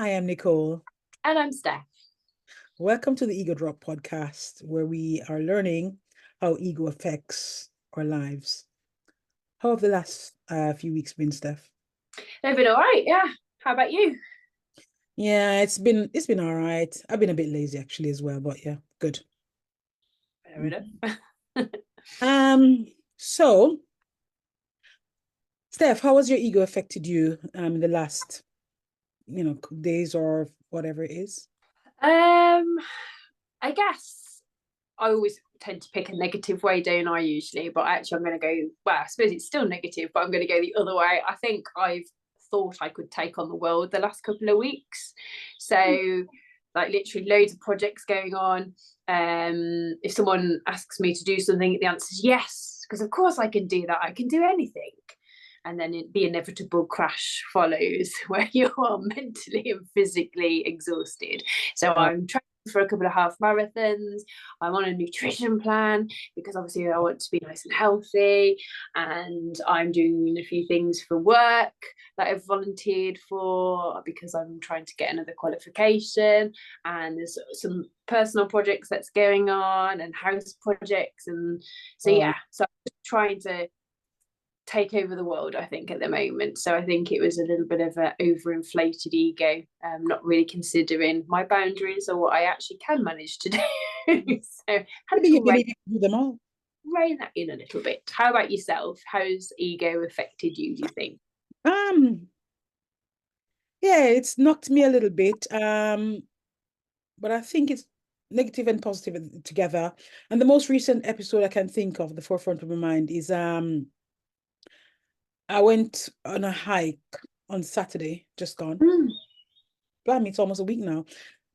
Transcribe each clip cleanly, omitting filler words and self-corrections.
I am Nicole. And I'm Steph. Welcome to the Ego Drop podcast, where we are learning how ego affects our lives. How have the last few weeks been, Steph? They've been all right, yeah. How about you? Yeah, it's been all right. I've been a bit lazy actually as well, but yeah, good. Fair Mhm. enough. So Steph, how has your ego affected you in the last, days or whatever it is? um, I guess I always tend to pick a negative way, don't I, usually? But actually I'm gonna go, well, I suppose it's still negative, but I'm gonna go the other way. I think I've thought I could take on the world the last couple of weeks. So like literally loads of projects going on. If someone asks me to do something, the answer is yes, because of course I can do that. I can do anything. And then the inevitable crash follows where you are mentally and physically exhausted. So Uh, I'm training for a couple of half marathons. I'm on a nutrition plan because obviously I want to be nice and healthy. And I'm doing a few things for work that I've volunteered for because I'm trying to get another qualification. And there's some personal projects that's going on and house projects. And so, uh, yeah, so I'm just trying to take over the world, I think, at the moment. So I think it was a little bit of an overinflated ego, not really considering my boundaries or what I actually can manage to do. So had maybe to you can do them all. rein that in a little bit. How about yourself? How's ego affected you, do you think? Um, yeah, it's knocked me a little bit. But I think it's negative and positive together. And the most recent episode I can think of, the forefront of my mind, is I went on a hike on Saturday, just gone. Mm. Blimey, it's almost a week now.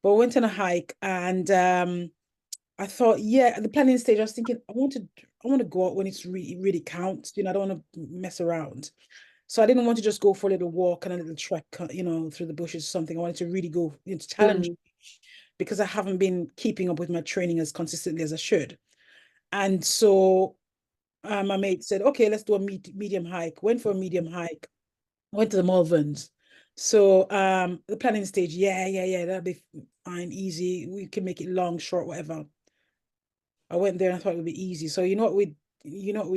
But I went on a hike and I thought, yeah, at the planning stage, I was thinking, I want to go out when it's really, really counts. I don't want to mess around. So I didn't want to just go for a little walk and a little trek, through the bushes or something. I wanted to really go into challenge Mm. because I haven't been keeping up with my training as consistently as I should. And so my mate said, okay, let's do a medium hike. Went for a medium hike, went to the Malverns. So the planning stage, yeah, that'll be fine, easy. We can make it long, short, whatever. I went there and I thought it would be easy. So you know what we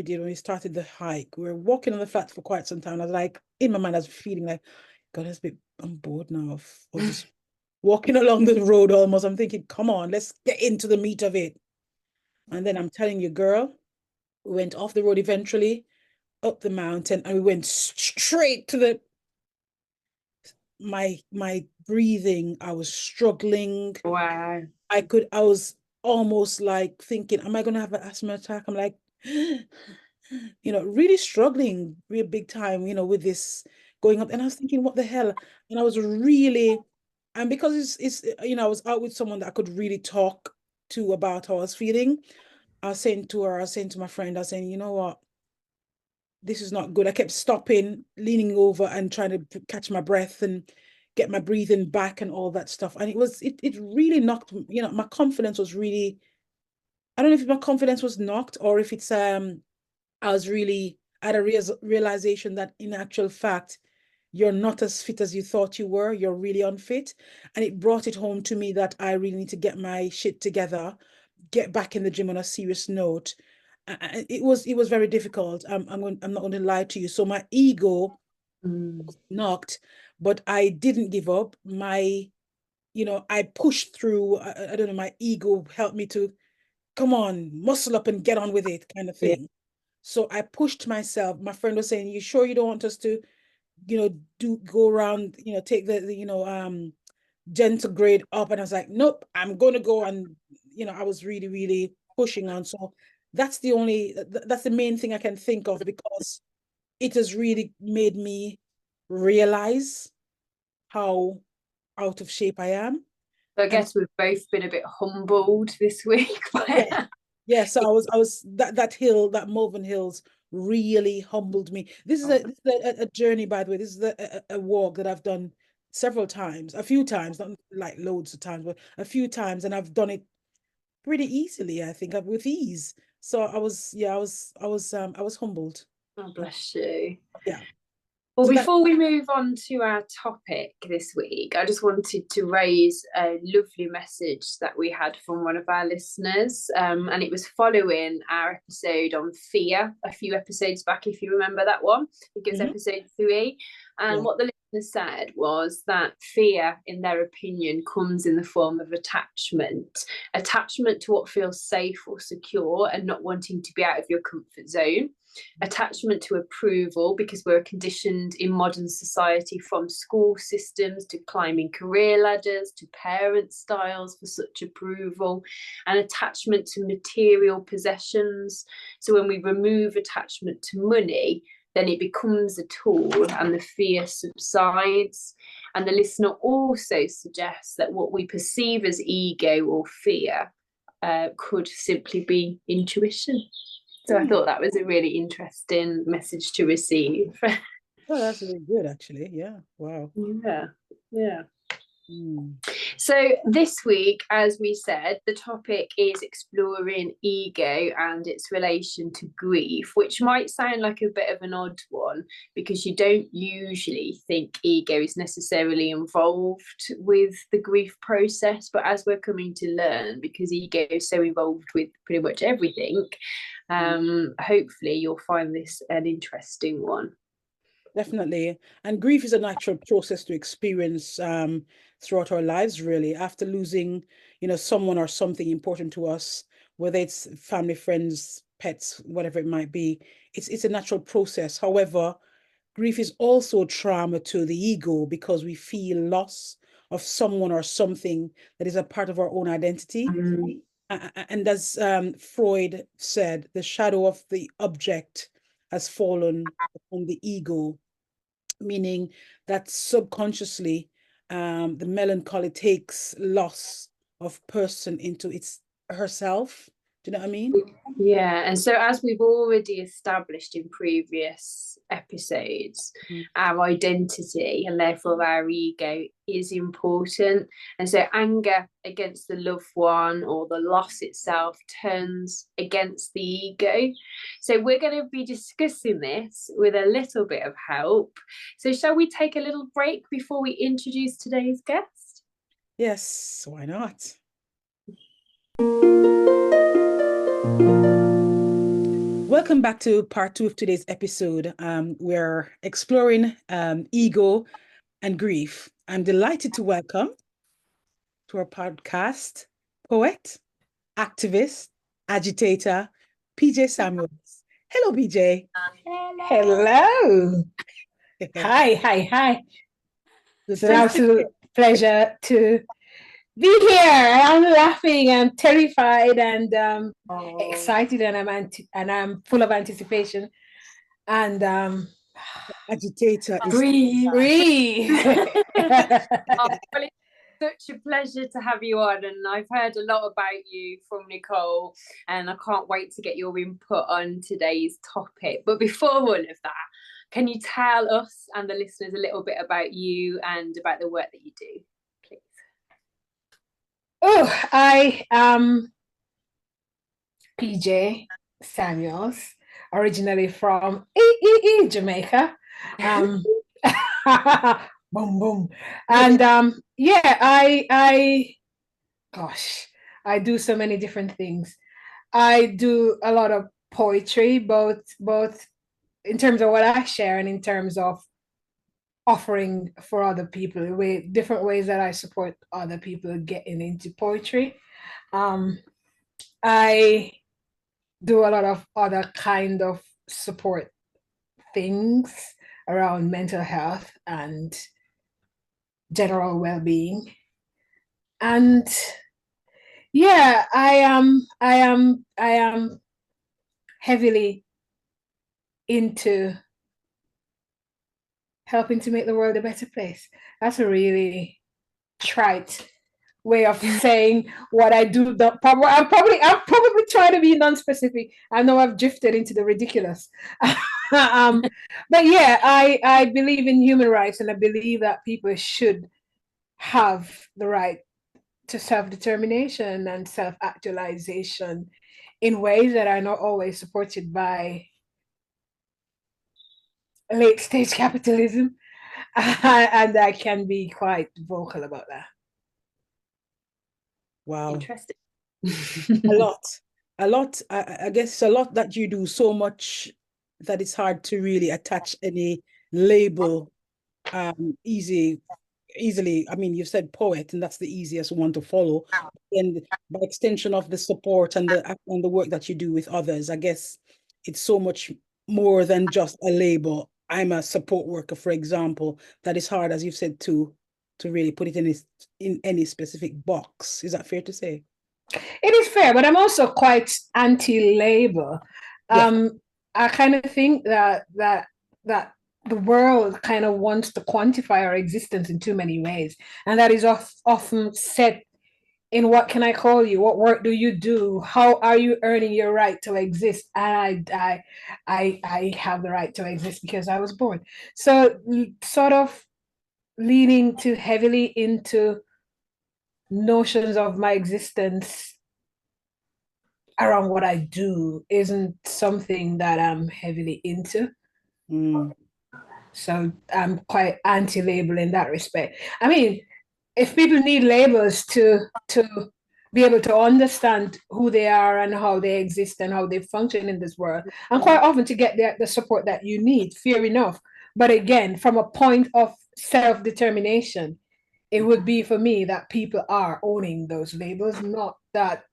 did when we started the hike? We were walking on the flat for quite some time. I was like, in my mind, I was feeling like, God, I'm bored now of just walking along the road almost. I'm thinking, come on, let's get into the meat of it. And then I'm telling you, girl, we went off the road eventually, up the mountain, and we went straight to the my breathing. I was struggling. Wow. I was almost like thinking, am I gonna have an asthma attack? I'm like, really struggling real big time, with this going up. And I was thinking, what the hell? And I was really, and because I was out with someone that I could really talk to about how I was feeling. I was saying to my friend, I was saying, you know what? This is not good. I kept stopping, leaning over and trying to catch my breath and get my breathing back and all that stuff. And it really knocked, my confidence was really, I don't know if my confidence was knocked or if it's I was really at a realization that in actual fact, you're not as fit as you thought you were. You're really unfit. And it brought it home to me that I really need to get my shit together, get back in the gym on a serious note. It was very difficult. I'm not going to lie to you. So my ego Mm. was knocked, but I didn't give up. I pushed through. I don't know, my ego helped me to come on, muscle up and get on with it kind of Yeah. thing. So I pushed myself. My friend was saying, "You sure you don't want us to, do go around, take the gentle grade up?" And I was like, "Nope, I'm gonna go." And I was really, really pushing on. So that's the main thing I can think of because it has really made me realize how out of shape I am. So I And guess we've both been a bit humbled this week. yeah, yeah. So I was that hill, that Malvern Hills really humbled me. This is a journey, by the way. This is a walk that I've done several times, a few times, not like loads of times, but a few times, and I've done it pretty easily, I think, with ease. So I was, yeah, I was humbled. Oh, bless you. Yeah. Well, So that before we move on to our topic this week, I just wanted to raise a lovely message that we had from one of our listeners. And it was following our episode on fear a few episodes back, if you remember that one. I think it was Mhm. episode 3. And Yeah. what the listener said was that fear, in their opinion, comes in the form of attachment to what feels safe or secure and not wanting to be out of your comfort zone, attachment to approval because we're conditioned in modern society from school systems to climbing career ladders to parent styles for such approval, and attachment to material possessions. So when we remove attachment to money, then it becomes a tool and the fear subsides. And the listener also suggests that what we perceive as ego or fear could simply be intuition. So I Hmm. thought that was a really interesting message to receive. Oh, that's really good, actually. Yeah. Wow. Yeah, yeah. Mm. So this week, as we said, the topic is exploring ego and its relation to grief, which might sound like a bit of an odd one because you don't usually think ego is necessarily involved with the grief process. But as we're coming to learn, because ego is so involved with pretty much everything, Mm. hopefully you'll find this an interesting one. Definitely. And grief is a natural process to experience throughout our lives, really. After losing, someone or something important to us, whether it's family, friends, pets, whatever it might be, it's a natural process. However, grief is also trauma to the ego because we feel loss of someone or something that is a part of our own identity. And as Freud said, the shadow of the object has fallen on the ego, meaning that subconsciously the melancholy takes loss of person into its herself. Do you know what I mean? Yeah, and so as we've already established in previous episodes, Mm. our identity and therefore our ego is important. And so anger against the loved one or the loss itself turns against the ego. So we're going to be discussing this with a little bit of help. So shall we take a little break before we introduce today's guest? Yes, why not? Welcome back to part 2 of today's episode. We're exploring ego and grief. I'm delighted to welcome to our podcast poet, activist, agitator, PJ Samuels. Hello, PJ. Hello. Hi. Good It's an to have absolute pleasure to be here. I'm laughing, I'm terrified and excited, and I'm full of anticipation. And agitator is Breathe. breathe. Oh, well, it's such a pleasure to have you on, and I've heard a lot about you from Nicole, and I can't wait to get your input on today's topic. But before all of that, can you tell us and the listeners a little bit about you and about the work that you do, please? Oh, I am PJ Samuels, originally from Jamaica. Um, boom, boom. And yeah, gosh, I do so many different things. I do a lot of poetry, both in terms of what I share and in terms of offering for other people, different ways that I support other people getting into poetry. Um, I do a lot of other kind of support things around mental health and general well-being. And yeah, I am heavily into helping to make the world a better place. That's a really trite way of saying what I do. I'm probably trying to be non-specific. I know I've drifted into the ridiculous. But yeah, I believe in human rights, and I believe that people should have the right to self-determination and self-actualization in ways that are not always supported by late stage capitalism, and I can be quite vocal about that. Wow. Interesting. A lot. A lot. I guess a lot that you do so much that it's hard to really attach any label easily. I mean, you've said poet, and that's the easiest one to follow. And by extension of the support and the work that you do with others, I guess it's so much more than just a label. I'm a support worker, for example. That is hard, as you've said, to really put it in any specific box. Is that fair to say? It is fair, but I'm also quite anti-labor. Yeah. I kind of think that the world kind of wants to quantify our existence in too many ways, and that is often set in what can I call you? What work do you do? How are you earning your right to exist? And I have the right to exist because I was born. So sort of leaning too heavily into notions of my existence around what I do isn't something that I'm heavily into. Mm, So I'm quite anti-label in that respect. I mean, if people need labels to be able to understand who they are and how they exist and how they function in this world, and quite often to get the support that you need, fair enough. But again, from a point of self-determination, it would be for me that people are owning those labels, not that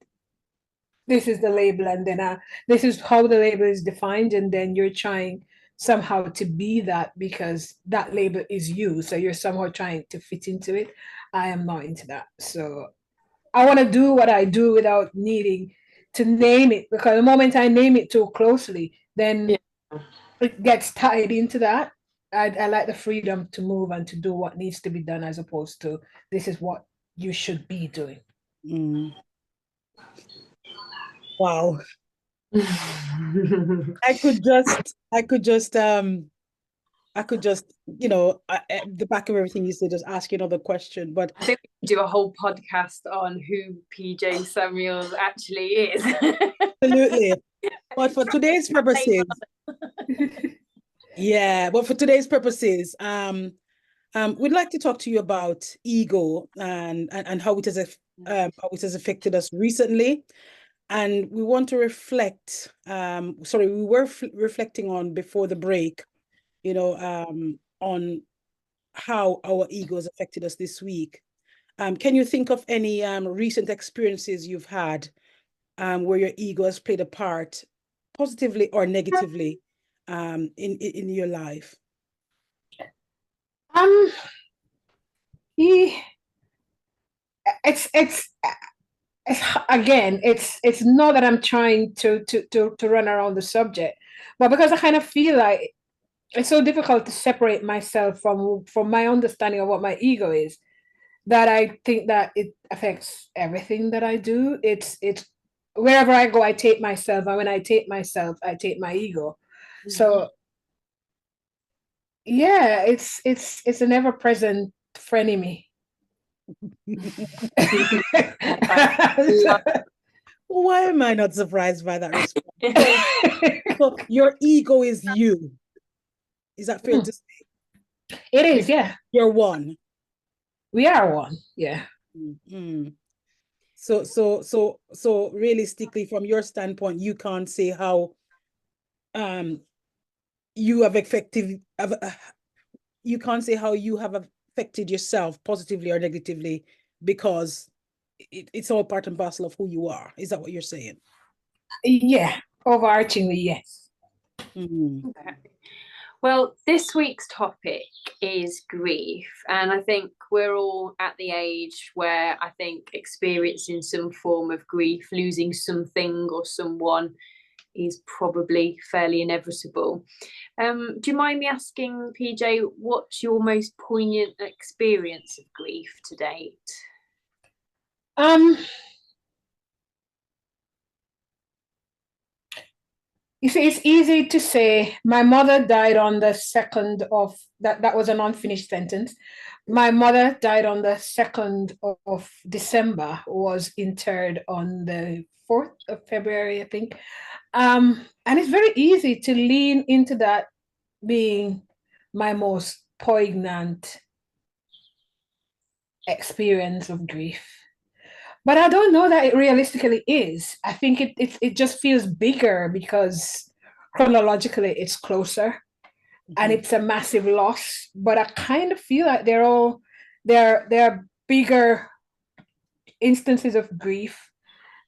this is the label and then this is how the label is defined, and then you're trying somehow to be that because that label is you, so you're somehow trying to fit into it. I am not into that, so I want to do what I do without needing to name it, because the moment I name it too closely, then Yeah. it gets tied into that. I like the freedom to move and to do what needs to be done, as opposed to this is what you should be doing. mm. Wow. I could just, at the back of everything you said, just ask you another question. But I think we could do a whole podcast on who PJ Samuels actually is. absolutely. But for today's purposes, yeah, but for today's purposes, we'd like to talk to you about ego and how it has affected us recently. And we want to reflect, we were reflecting on before the break, on how our ego has affected us this week. Can you think of any recent experiences you've had where your ego has played a part, positively or negatively, in your life? um it's again, it's not that I'm trying to run around the subject, but because I kind of feel like it's so difficult to separate myself from my understanding of what my ego is, that I think that it affects everything that I do. It's wherever I go, I take myself, and when I take myself, I take my ego. So yeah, it's an ever-present frenemy. Why am I not surprised by that response? So your ego is you. Is that fair to say? It is, yeah. You're one. We are one, yeah. Mm-hmm. So realistically, from your standpoint, you can't say how um you have you can't say how you have affected yourself positively or negatively, because it's all part and parcel of who you are. Is that what you're saying? Yeah, overarchingly, yes. Mm-hmm. Okay. Well, this week's topic is grief. And I think we're all at the age where I think experiencing some form of grief, losing something or someone, is probably fairly inevitable. Do you mind me asking, PJ, what's your most poignant experience of grief to date? Um, you see, it's easy to say my mother died on the 2nd of that was an unfinished sentence. My mother died on the 2nd of December, was interred on the 4th of February, I think. And it's very easy to lean into that being my most poignant experience of grief. But I don't know that it realistically is. I think it just feels bigger because chronologically it's closer and it's a massive loss. But I kind of feel like they're bigger instances of grief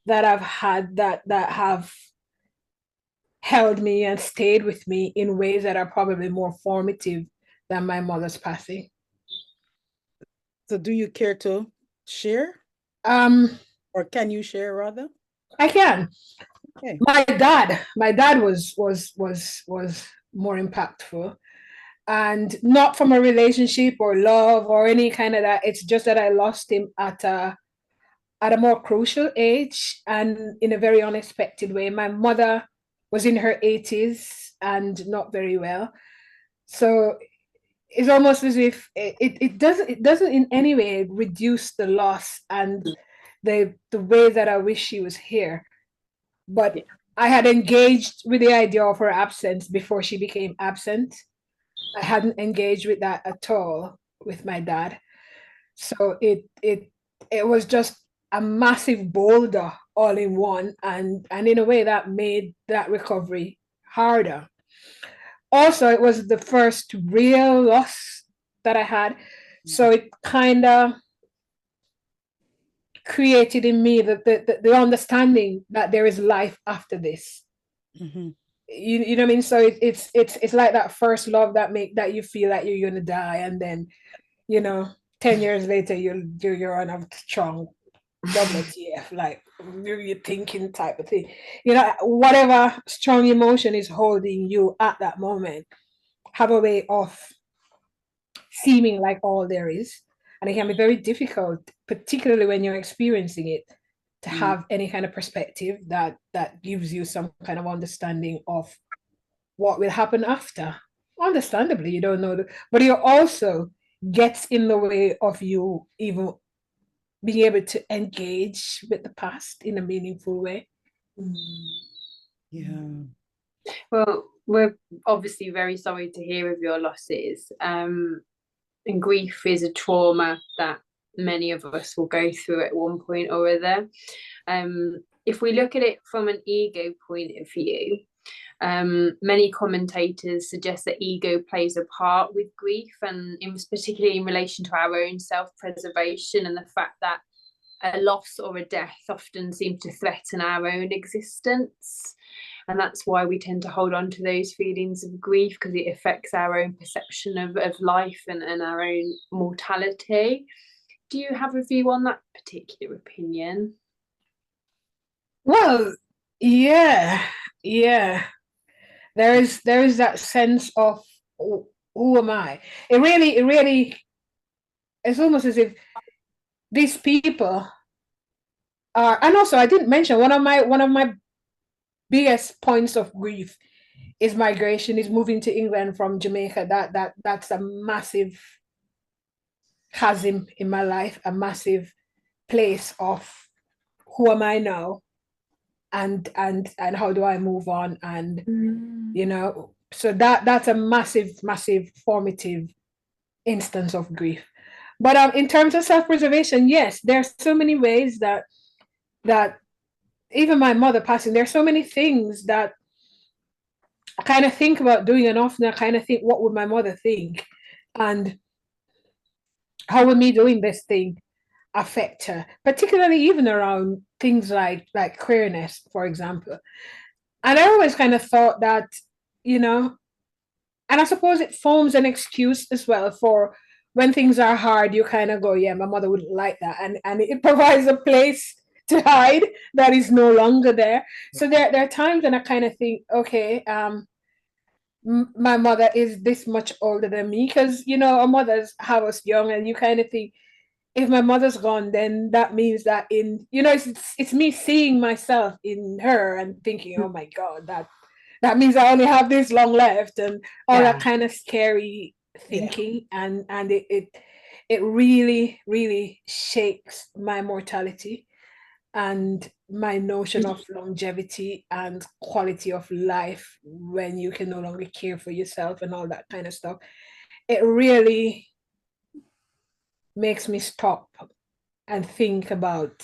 that I've had that have held me and stayed with me in ways that are probably more formative than my mother's passing. So do you care to share? Um, Or can you share rather? I can. Okay. My dad was more impactful, and not from a relationship or love or any kind of that. It's just that I lost him at a more crucial age and in a very unexpected way. My mother was in her 80s and not very well. So it's almost as if it doesn't in any way reduce the loss and the way that I wish she was here. But I had engaged with the idea of her absence before she became absent. I hadn't engaged with that at all with my dad. So it was just a massive boulder all in one, and in a way that made that recovery harder. Also, it was the first real loss that I had. So it kind of created in me the understanding that there is life after this. Mm-hmm. You know what I mean? So it's like that first love that you feel like you're gonna die, and then 10 years later you're on a strong WTF, like you're thinking type of thing. Whatever strong emotion is holding you at that moment have a way of seeming like all there is. And it can be very difficult, particularly when you're experiencing it, to have any kind of perspective that gives you some kind of understanding of what will happen after. Understandably, you don't know, but it also gets in the way of you even being able to engage with the past in a meaningful way. Yeah. Well, we're obviously very sorry to hear of your losses. And grief is a trauma that many of us will go through at one point or other. If we look at it from an ego point of view, many commentators suggest that ego plays a part with grief, and particularly in relation to our own self-preservation and the fact that a loss or a death often seems to threaten our own existence. And that's why we tend to hold on to those feelings of grief, because it affects our own perception of life and our own mortality. Do you have a view on that particular opinion? Well, yeah. There is that sense of who am I? It really it's almost as if these people are, and also I didn't mention one of my biggest points of grief is migration, is moving to England from Jamaica. That's a massive chasm in my life, a massive place of who am I now, and how do I move on, and so that's a massive formative instance of grief. But in terms of self-preservation, yes, there's so many ways that even my mother passing, there's so many things that I kind of think about doing, and often I kind of think, what would my mother think? And how would me doing this thing affect her? Particularly even around things like queerness, for example. And I always kind of thought that, you know, and I suppose it forms an excuse as well for when things are hard, you kind of go, yeah, my mother wouldn't like that. And it provides a place to hide that is no longer there. So there are times when I kind of think, okay, my mother is this much older than me, because our mothers have us young, and you kind of think, if my mother's gone, then that means that it's me seeing myself in her and thinking, oh my god, that means I only have this long left, and all that kind of scary thinking. And it really shakes my mortality. and my notion of longevity and quality of life when you can no longer care for yourself and all that kind of stuff, it really makes me stop and think about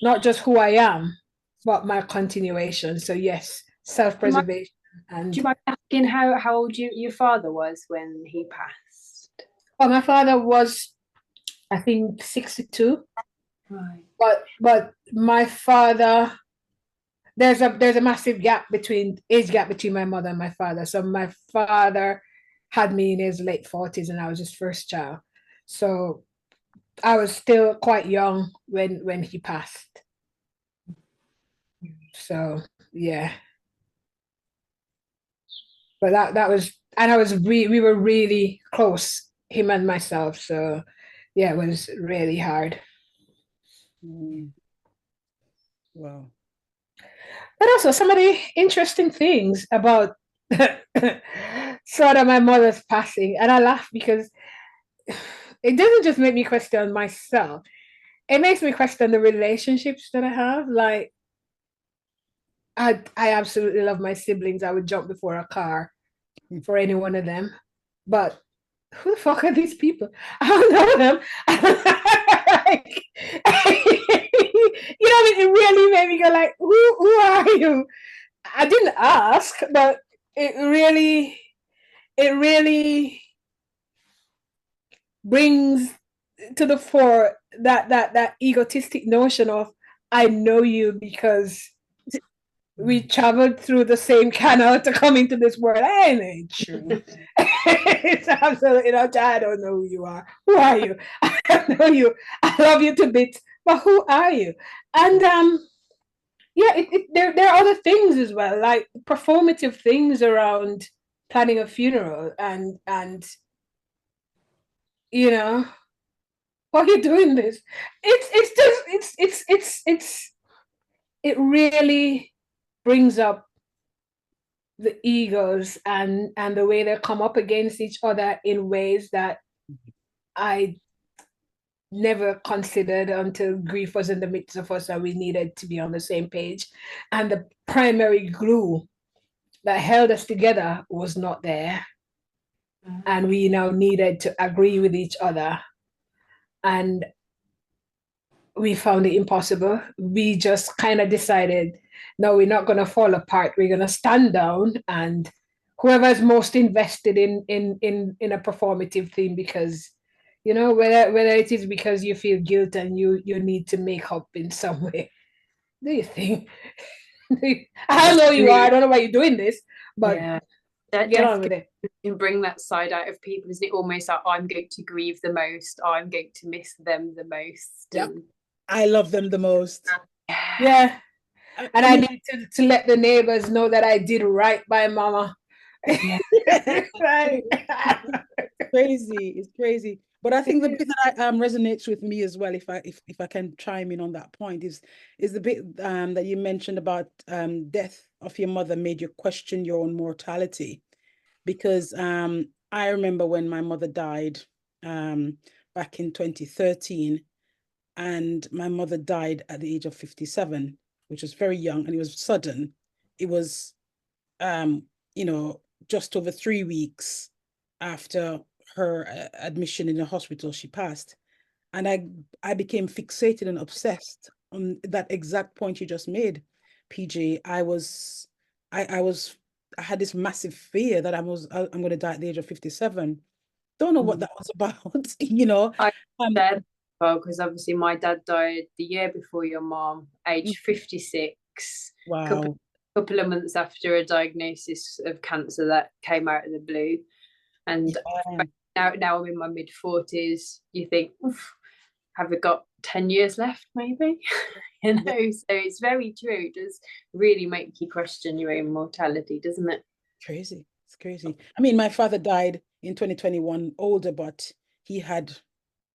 not just who I am, but my continuation. So yes, self-preservation. And do you mind asking how old your father was when he passed? oh, my father was, I think, 62. Right. But my father, there's a massive age gap between my mother and my father. So my father had me in his late 40s and I was his first child. So I was still quite young when he passed. So yeah. But that was, and we were really close, him and myself. So yeah, it was really hard. Mm. Wow. But also some of the interesting things about sort of my mother's passing, and I laugh because it doesn't just make me question myself. It makes me question the relationships that I have. Like I absolutely love my siblings. I would jump before a car for any one of them. But who the fuck are these people? I don't know them. Like, you know, it really made me go like, who are you? I didn't ask, but it really brings to the fore that egotistic notion of I know you because we traveled through the same canal to come into this world. That ain't true. It's absolutely not. I don't know who you are. Who are you? I don't know you. I love you to bits, but who are you? And yeah, there are other things as well, like performative things around planning a funeral and you know, why are you doing this? It's just it really brings up the egos and the way they come up against each other in ways that I never considered until grief was in the midst of us and we needed to be on the same page. And the primary glue that held us together was not there. And we now needed to agree with each other. And we found it impossible. We just kind of decided, no, we're not going to fall apart. We're going to stand down and whoever is most invested in a performative thing, because you know whether it is because you feel guilt and you need to make up in some way. Do you think? I don't know you are. I don't know why you're doing this, but yeah, that get on with it. can bring that side out of people, isn't it? Almost like I'm going to grieve the most, I'm going to miss them the most. Yep. I love them the most. Yeah. And I I mean, need to let the neighbors know that I did right by mama. Yeah. Right. crazy. It's crazy. But I think the bit that resonates with me as well, if I can chime in on that point, is the bit that you mentioned about death of your mother made you question your own mortality. Because I remember when my mother died back in 2013, and my mother died at the age of 57, which was very young, and it was sudden. It was um, you know, just over 3 weeks after her admission in the hospital, she passed. And I became fixated and obsessed on that exact point you just made, PJ. I was I had this massive fear that I'm going to die at the age of 57. Don't know what that was about, I Um, said, well, because obviously my dad died the year before your mom, age 56, couple wow. couple of months after a diagnosis of cancer that came out of the blue. And Yeah, now I'm in my mid-40s. You think, oof, have we got 10 years left, maybe? yeah, So it's very true. It does really make you question your own mortality, doesn't it? crazy. It's crazy. I mean, my father died in 2021, older, but he had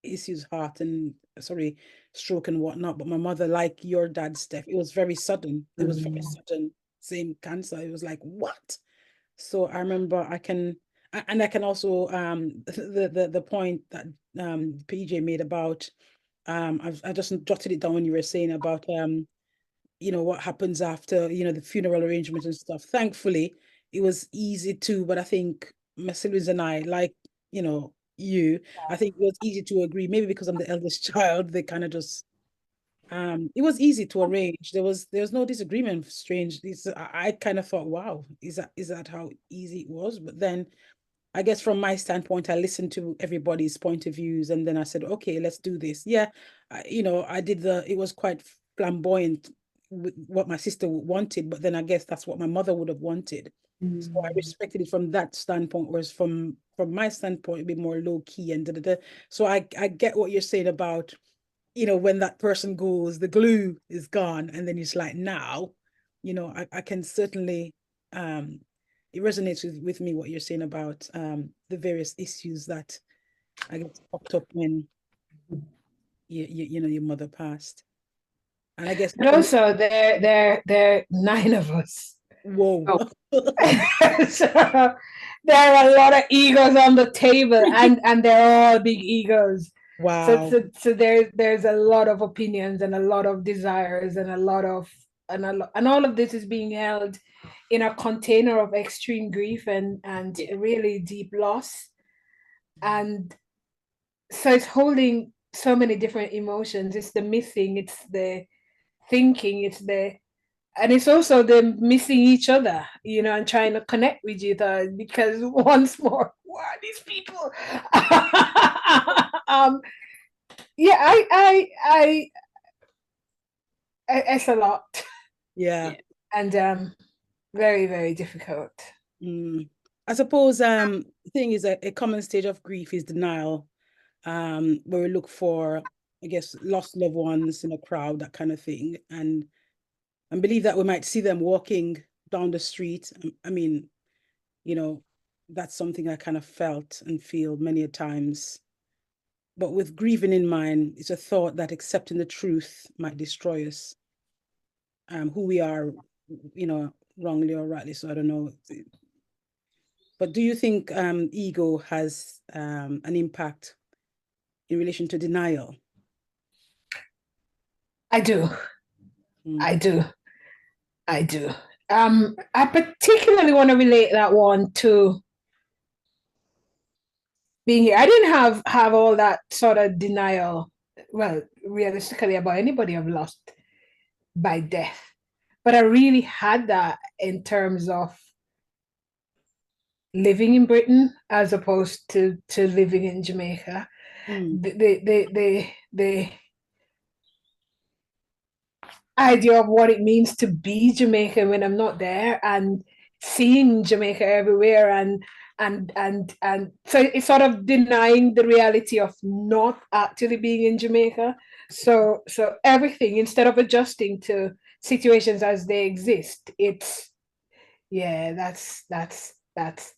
issues, heart and sorry, stroke and whatnot. But my mother, like your dad, Steph, it was very sudden. It was very sudden. Same cancer. It was like, what? So I remember and I can also the point that PJ made about I just jotted it down when you were saying about what happens after, the funeral arrangements and stuff. Thankfully, it was easy too, but I think my siblings and I, like, you, I think it was easy to agree. Maybe because I'm the eldest child, they kind of just it was easy to arrange. There was no disagreement. Strange. I kind of thought, wow, is that how easy it was? But then I guess from my standpoint, I listened to everybody's point of views, and then I said, okay, let's do this. Yeah, I did it was quite flamboyant with what my sister wanted, but then I guess that's what my mother would have wanted. So I respected it from that standpoint, whereas from my standpoint, it'd be more low key and da, da, da. So I get what you're saying about, when that person goes, the glue is gone, and then it's like now, I can certainly it resonates with me what you're saying about the various issues that I guess popped up when your mother passed. And I guess But also there are 9 of us. whoa. Oh, So there are a lot of egos on the table, and they're all big egos. So Wow. so there's a lot of opinions and a lot of desires and a lot of and all of this is being held in a container of extreme grief and yeah. really deep loss. And so it's holding so many different emotions. It's the missing, it's the thinking, and it's also them missing each other, and trying to connect with you because once more, who are these people? Yeah, it's a lot. Yeah. Yeah. And very, very difficult. Mm. I suppose thing is a common stage of grief is denial, where we look for, I guess, lost loved ones in a crowd, that kind of thing, and believe that we might see them walking down the street. I mean, you know, that's something I kind of felt and feel many a times. But with grieving in mind, it's a thought that accepting the truth might destroy us, who we are, wrongly or rightly. So I don't know. But do you think ego has an impact in relation to denial? I do. Mm. I do. I do. I particularly want to relate that one to being here. I didn't have all that sort of denial, well, realistically, about anybody I've lost by death. But I really had that in terms of living in Britain as opposed to living in Jamaica. Mm. The idea of what it means to be Jamaican when I'm not there, and seeing Jamaica everywhere, and so it's sort of denying the reality of not actually being in Jamaica. So everything, instead of adjusting to situations as they exist, it's, yeah, that's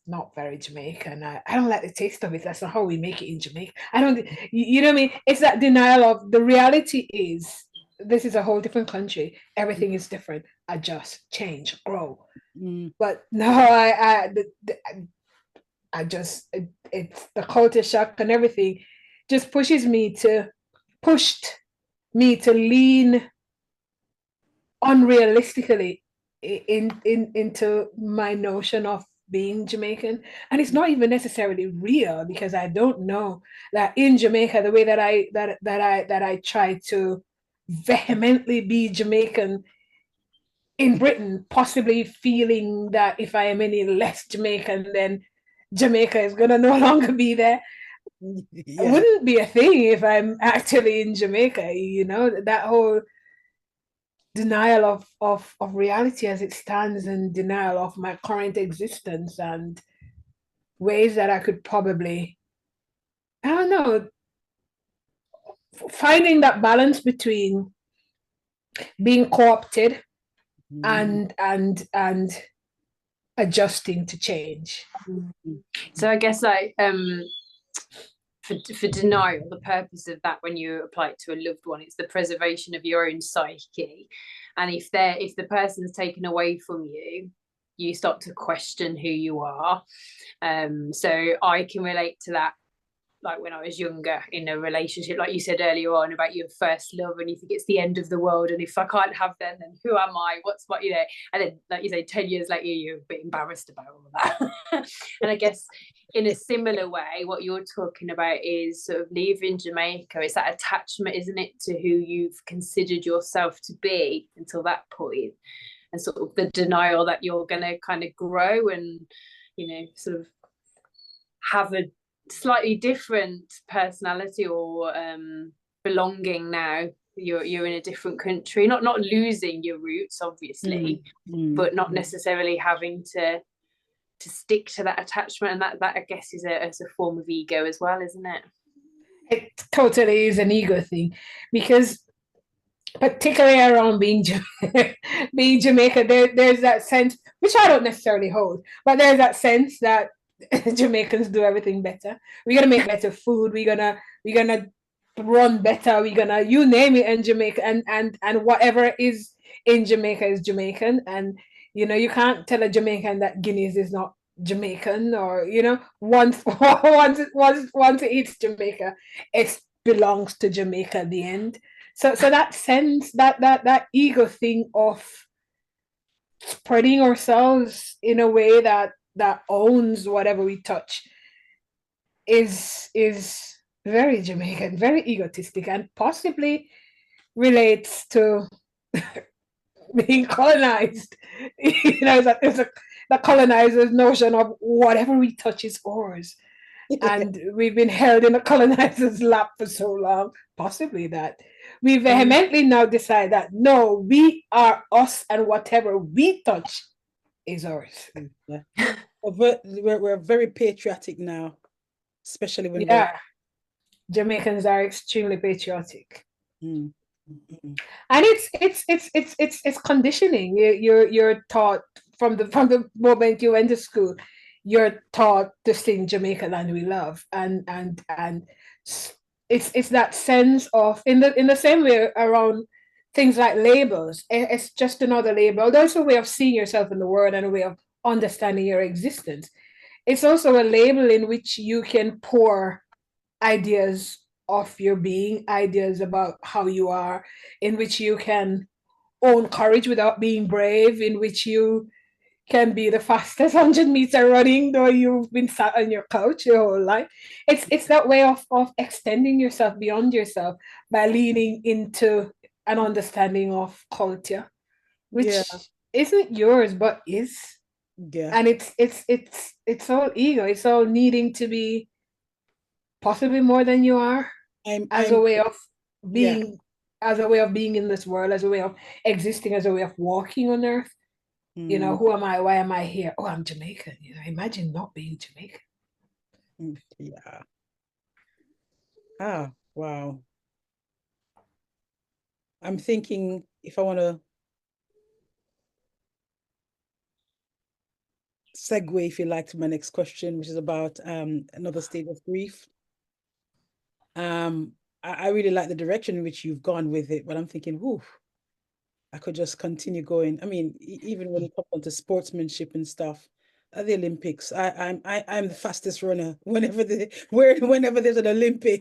not very Jamaican. I don't like the taste of it. That's not how we make it in Jamaica. I don't, you know what I mean? It's that denial of the reality is this is a whole different country. Everything is different. Adjust, change, grow. Mm. But no, I just, it's the culture shock and everything just pushed me to lean unrealistically into my notion of being Jamaican. And it's not even necessarily real, because I don't know that in Jamaica, the way that I try to vehemently be Jamaican in Britain, possibly feeling that if I am any less Jamaican, then Jamaica is gonna no longer be there. It Yeah. wouldn't be a thing if I'm actually in Jamaica, that whole denial of reality as it stands, and denial of my current existence, and ways that I could probably, I don't know, finding that balance between being co-opted Mm. and adjusting to change. So I guess like for denial, the purpose of that when you apply it to a loved one, it's the preservation of your own psyche. And if the person's taken away from you, you start to question who you are. So I can relate to that like when I was younger in a relationship, like you said earlier on about your first love, and you think it's the end of the world, and if I can't have them, then who am I? What's what, And then, like you say, 10 years later, you're a bit embarrassed about all that. And I guess in a similar way, what you're talking about is sort of leaving Jamaica. It's that attachment, isn't it, to who you've considered yourself to be until that point, and sort of the denial that you're going to kind of grow and, sort of have a slightly different personality or belonging now. You're in a different country, not losing your roots, obviously, but not necessarily having to stick to that attachment, and that I guess is a form of ego as well, isn't it? It totally is an ego thing, because particularly around being Jamaica, there's that sense, which I don't necessarily hold, but there's that sense that Jamaicans do everything better. We're gonna make better food. We're gonna run better. We're gonna, you name it, in Jamaica, and whatever is in Jamaica is Jamaican. And you can't tell a Jamaican that Guinness is not Jamaican, or once it hits Jamaica, it belongs to Jamaica at the end. So that sense, that ego thing of spreading ourselves in a way that owns whatever we touch is very Jamaican, very egotistic, and possibly relates to being colonized. There's the colonizer's notion of whatever we touch is ours. And we've been held in a colonizer's lap for so long, possibly that we vehemently now decide that no, we are us, and whatever we touch is ours. Yeah. We're very patriotic now, especially when Jamaicans are extremely patriotic. Mm. And it's conditioning. You're taught from the moment you went to school, you're taught to sing Jamaica Land We Love, and it's that sense of, in the same way around things like labels. It's just another label. There's a way of seeing yourself in the world and a way of understanding your existence. It's also a label in which you can pour ideas of your being, ideas about how you are, in which you can own courage without being brave, in which you can be the fastest 100-meter running, though you've been sat on your couch your whole life. It's that way of extending yourself beyond yourself by leaning into an understanding of culture, which isn't yours but is. And it's all ego. It's all needing to be possibly more than you are, as a way of being in this world, as a way of existing, as a way of walking on earth. Who am I? Why am I here? Oh, I'm Jamaican. Imagine not being Jamaican. Yeah. Ah, wow. I'm thinking if I want to segue, if you like, to my next question, which is about another state of grief. I really like the direction in which you've gone with it, but I'm thinking, whew, I could just continue going. I mean, even when it comes onto sportsmanship and stuff, at the Olympics, I'm the fastest runner whenever there's an Olympic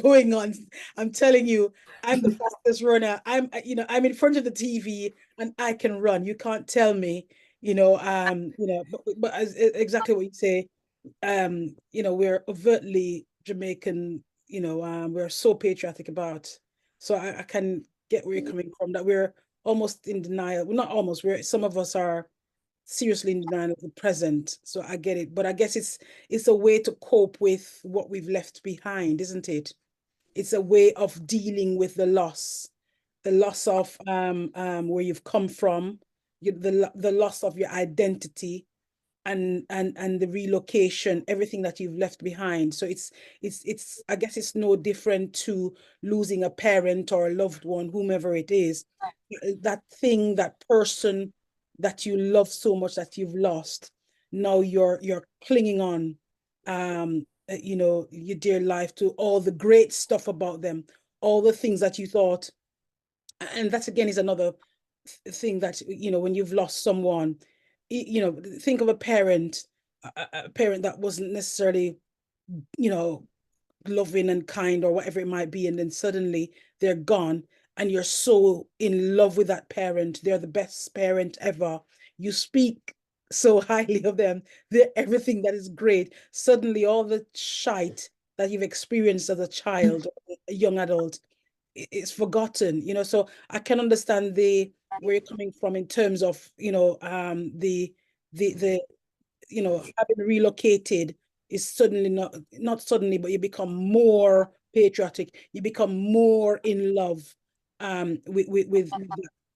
going on. I'm telling you, I'm the fastest runner. I'm in front of the TV and I can run. You can't tell me, but exactly what you say, we're overtly Jamaican, we're so patriotic about. So I can get where you're coming from, that we're almost in denial. Well, not almost, some of us are seriously in denial of the present. So I get it. But I guess it's a way to cope with what we've left behind, isn't it? It's a way of dealing with the loss of where you've come from, the loss of your identity, and the relocation, everything that you've left behind. So it's I guess it's no different to losing a parent or a loved one, whomever it is. That thing, that person that you love so much that you've lost, now you're clinging on, your dear life, to all the great stuff about them, all the things that you thought. And that again is another thing, that when you've lost someone, think of a parent that wasn't necessarily loving and kind or whatever it might be, and then suddenly they're gone, and you're so in love with that parent. They're the best parent ever. You speak so highly of them. They're everything that is great. Suddenly, all the shite that you've experienced as a child, a young adult, it's forgotten, So I can understand where you're coming from in terms of, the having relocated is suddenly not suddenly, but you become more patriotic. You become more in love with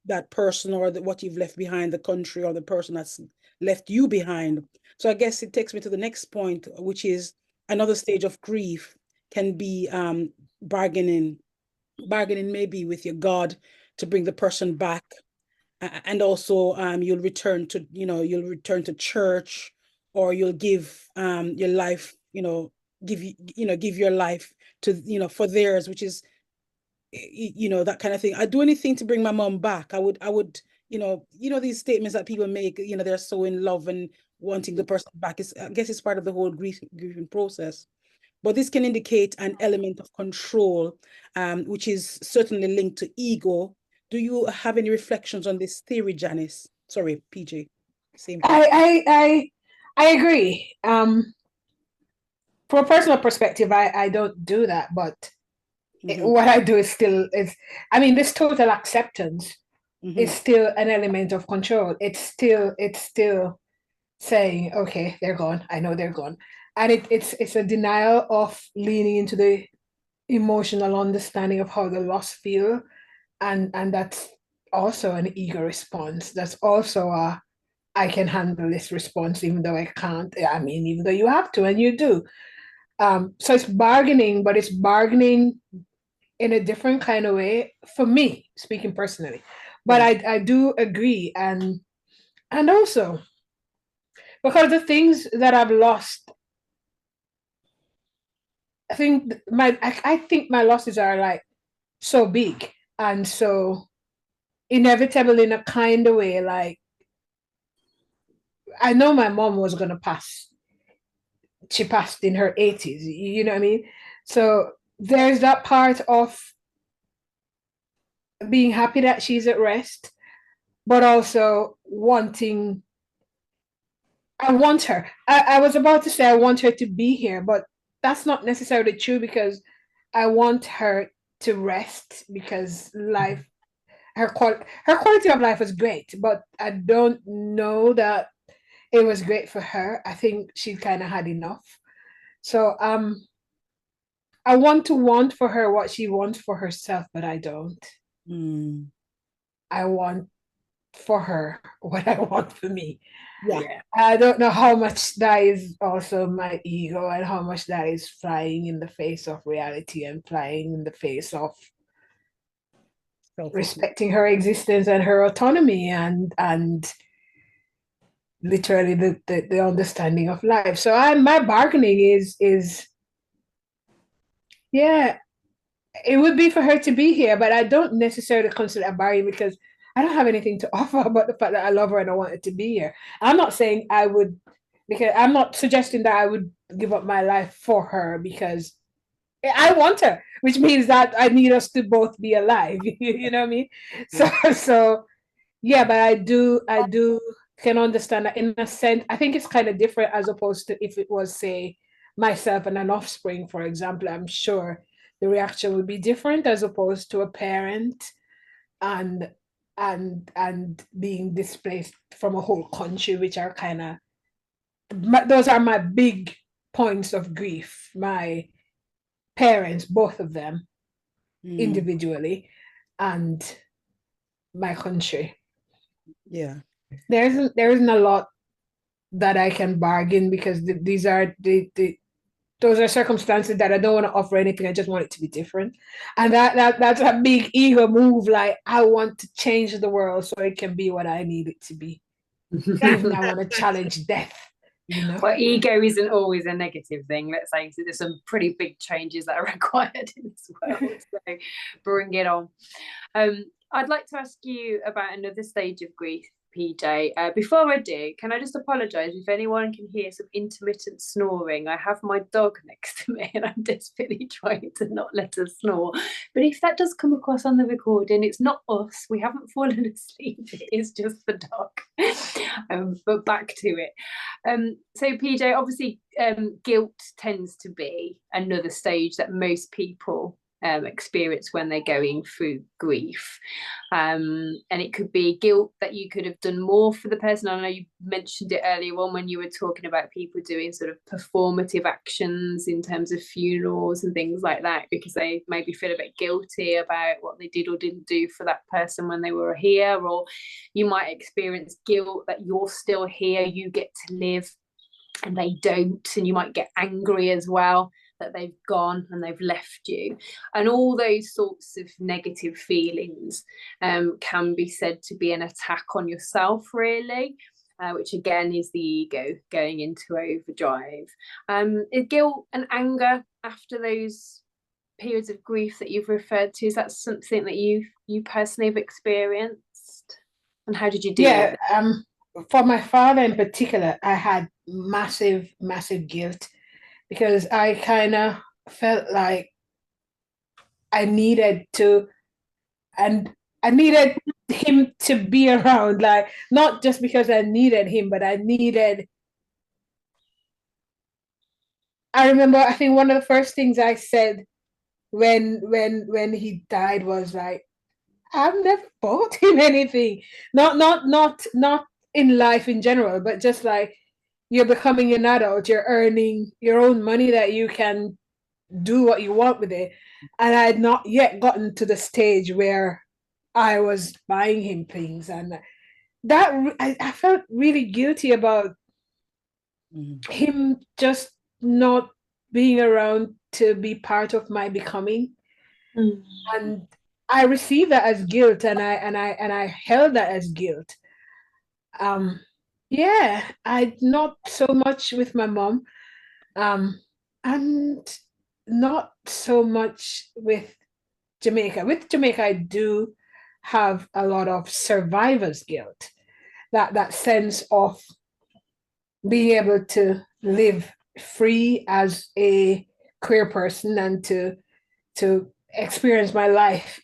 that person, or what you've left behind, the country, or the person that's left you behind. So I guess it takes me to the next point, which is another stage of grief can be bargaining. Bargaining maybe with your God to bring the person back, and also you'll return to church, or you'll give your life, give your life to, for theirs, which is, that kind of thing. I'd do anything to bring my mom back. I would these statements that people make, they're so in love and wanting the person back. I guess it's part of the whole grieving process. But this can indicate an element of control, which is certainly linked to ego. Do you have any reflections on this theory, Janice? Sorry, PJ. Same thing. I agree. From a personal perspective, I don't do that, but what I do I mean, this total acceptance is still an element of control. It's still saying, okay, they're gone. I know they're gone. And it's a denial of leaning into the emotional understanding of how the lost feel. And that's also an ego response. That's also I can handle this response, even though I can't. I mean, even though you have to, and you do. So it's bargaining, but it's bargaining in a different kind of way for me, speaking personally. But I do agree, and also because the things that I've lost, I think my losses are like so big and so inevitable in a kind of way. Like, I know my mom was gonna pass. She passed in her 80s, you know what I mean? So there's that part of being happy that she's at rest, but also wanting, I want her. I was about to say I want her to be here, but that's not necessarily true, because I want her to rest, because life, her quality of life was great, but I don't know that it was great for her. I think she kind of had enough. So I want for her what she wants for herself, but I don't. I want for her what I want for me. Yeah. I don't know how much that is also my ego, and how much that is flying in the face of reality, and flying in the face of respecting her existence and her autonomy, and literally the understanding of life. So my bargaining is yeah, it would be for her to be here, but I don't necessarily consider a bargain, because I don't have anything to offer about the fact that I love her and I want her to be here. I'm not saying I would, because I'm not suggesting that I would give up my life for her, because I want her, which means that I need us to both be alive. You know what I mean? So yeah, but I do can understand that in a sense. I think it's kind of different, as opposed to if it was, say, myself and an offspring, for example. I'm sure the reaction would be different, as opposed to a parent and being displaced from a whole country, which are kind of, those are my big points of grief. My parents, both of them, individually, and my country. Yeah. There isn't a lot that I can bargain, because these are those are circumstances that I don't want to offer anything. I just want it to be different. And that's a big ego move. Like, I want to change the world so it can be what I need it to be. Even I want to challenge death. Well, ego isn't always a negative thing. Let's say, so there's some pretty big changes that are required in this world. So bring it on. I'd like to ask you about another stage of grief, PJ. Before I do, can I just apologise if anyone can hear some intermittent snoring? I have my dog next to me and I'm desperately trying to not let her snore. But if that does come across on the recording, it's not us. We haven't fallen asleep. It is just the dog. But back to it. So PJ, obviously, guilt tends to be another stage that most people experience when they're going through grief, and it could be guilt that you could have done more for the person. I know you mentioned it earlier on when you were talking about people doing sort of performative actions in terms of funerals and things like that, because they maybe feel a bit guilty about what they did or didn't do for that person when they were here. Or you might experience guilt that you're still here, you get to live and they don't, and you might get angry as well that they've gone and they've left you. And all those sorts of negative feelings can be said to be an attack on yourself, really, which again is the ego going into overdrive. Is guilt and anger after those periods of grief that you've referred to, is that something that you personally have experienced? And how did you deal with it? For my father in particular, I had massive guilt, because I kind of felt like I needed to, and I needed him to be around, like not just because I needed him, but I remember, I think one of the first things I said when he died was like, I've never bought him anything. Not in life in general, but just like, you're becoming an adult, you're earning your own money that you can do what you want with it. And I had not yet gotten to the stage where I was buying him things. And that I felt really guilty about him just not being around to be part of my becoming. And I received that as guilt, and I held that as guilt. Yeah, I not so much with my mom, and not so much with Jamaica. With Jamaica, I do have a lot of survivor's guilt. That sense of being able to live free as a queer person, and to experience my life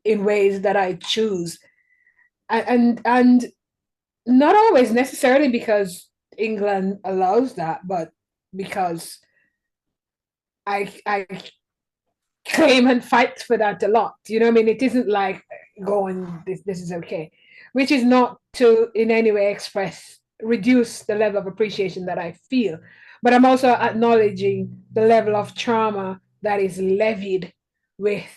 in ways that I choose, and not always necessarily because England allows that, but because I claim and fight for that a lot. You know what I mean? It isn't like going, this is okay, which is not to in any way reduce the level of appreciation that I feel. But I'm also acknowledging the level of trauma that is levied with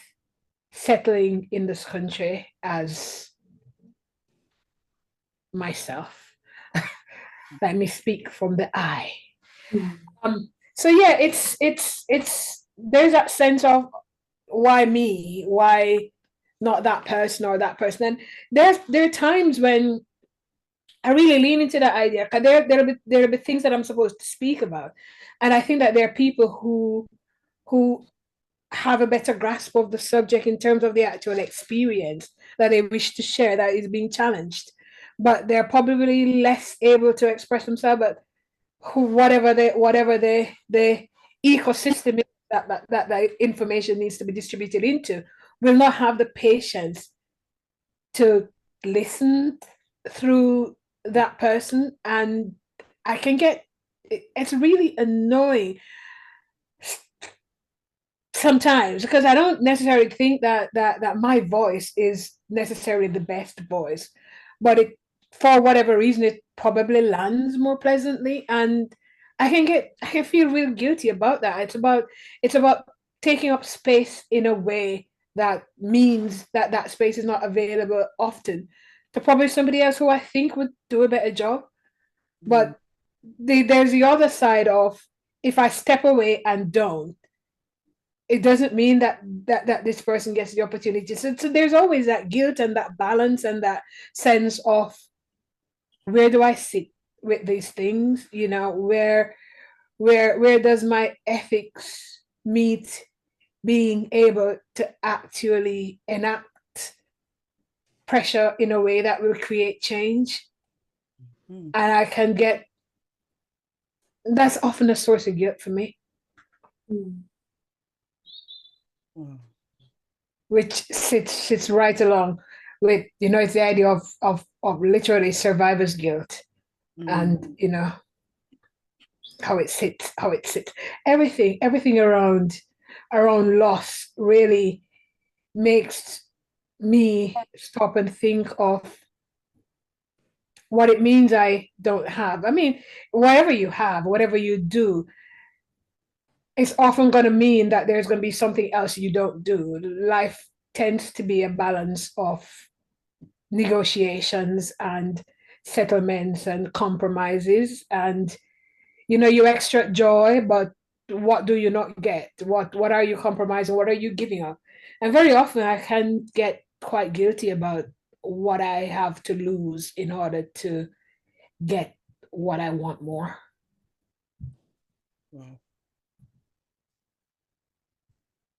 settling in this country as myself. Let me speak from the I. So yeah, it's there's that sense of why me, why not that person or that person. And there are times when I really lean into that idea, because there'll be things that I'm supposed to speak about, and I think that there are people who have a better grasp of the subject in terms of the actual experience that they wish to share that is being challenged, but they're probably less able to express themselves. But whatever the ecosystem is that information needs to be distributed into, will not have the patience to listen through that person. And I can get, it's really annoying sometimes, because I don't necessarily think that my voice is necessarily the best voice, but it, for whatever reason, it probably lands more pleasantly, and I can feel real guilty about that. It's about taking up space in a way that means that that space is not available often to probably somebody else who I think would do a better job. But there's the other side of, if I step away and don't, it doesn't mean that this person gets the opportunity. So there's always that guilt and that balance and that sense of, where do I sit with these things? You know, where does my ethics meet being able to actually enact pressure in a way that will create change? and I can get, that's often a source of guilt for me. Wow. Which sits right along with, it's the idea of literally survivor's guilt, and how it sits, everything around loss really makes me stop and think of what it means I don't have. I mean, whatever you have, whatever you do, it's often going to mean that there's going to be something else you don't do. Life tends to be a balance of negotiations and settlements and compromises, and you extract joy, but what do you not get? What are you compromising? What are you giving up? And very often I can get quite guilty about what I have to lose in order to get what I want more. Wow.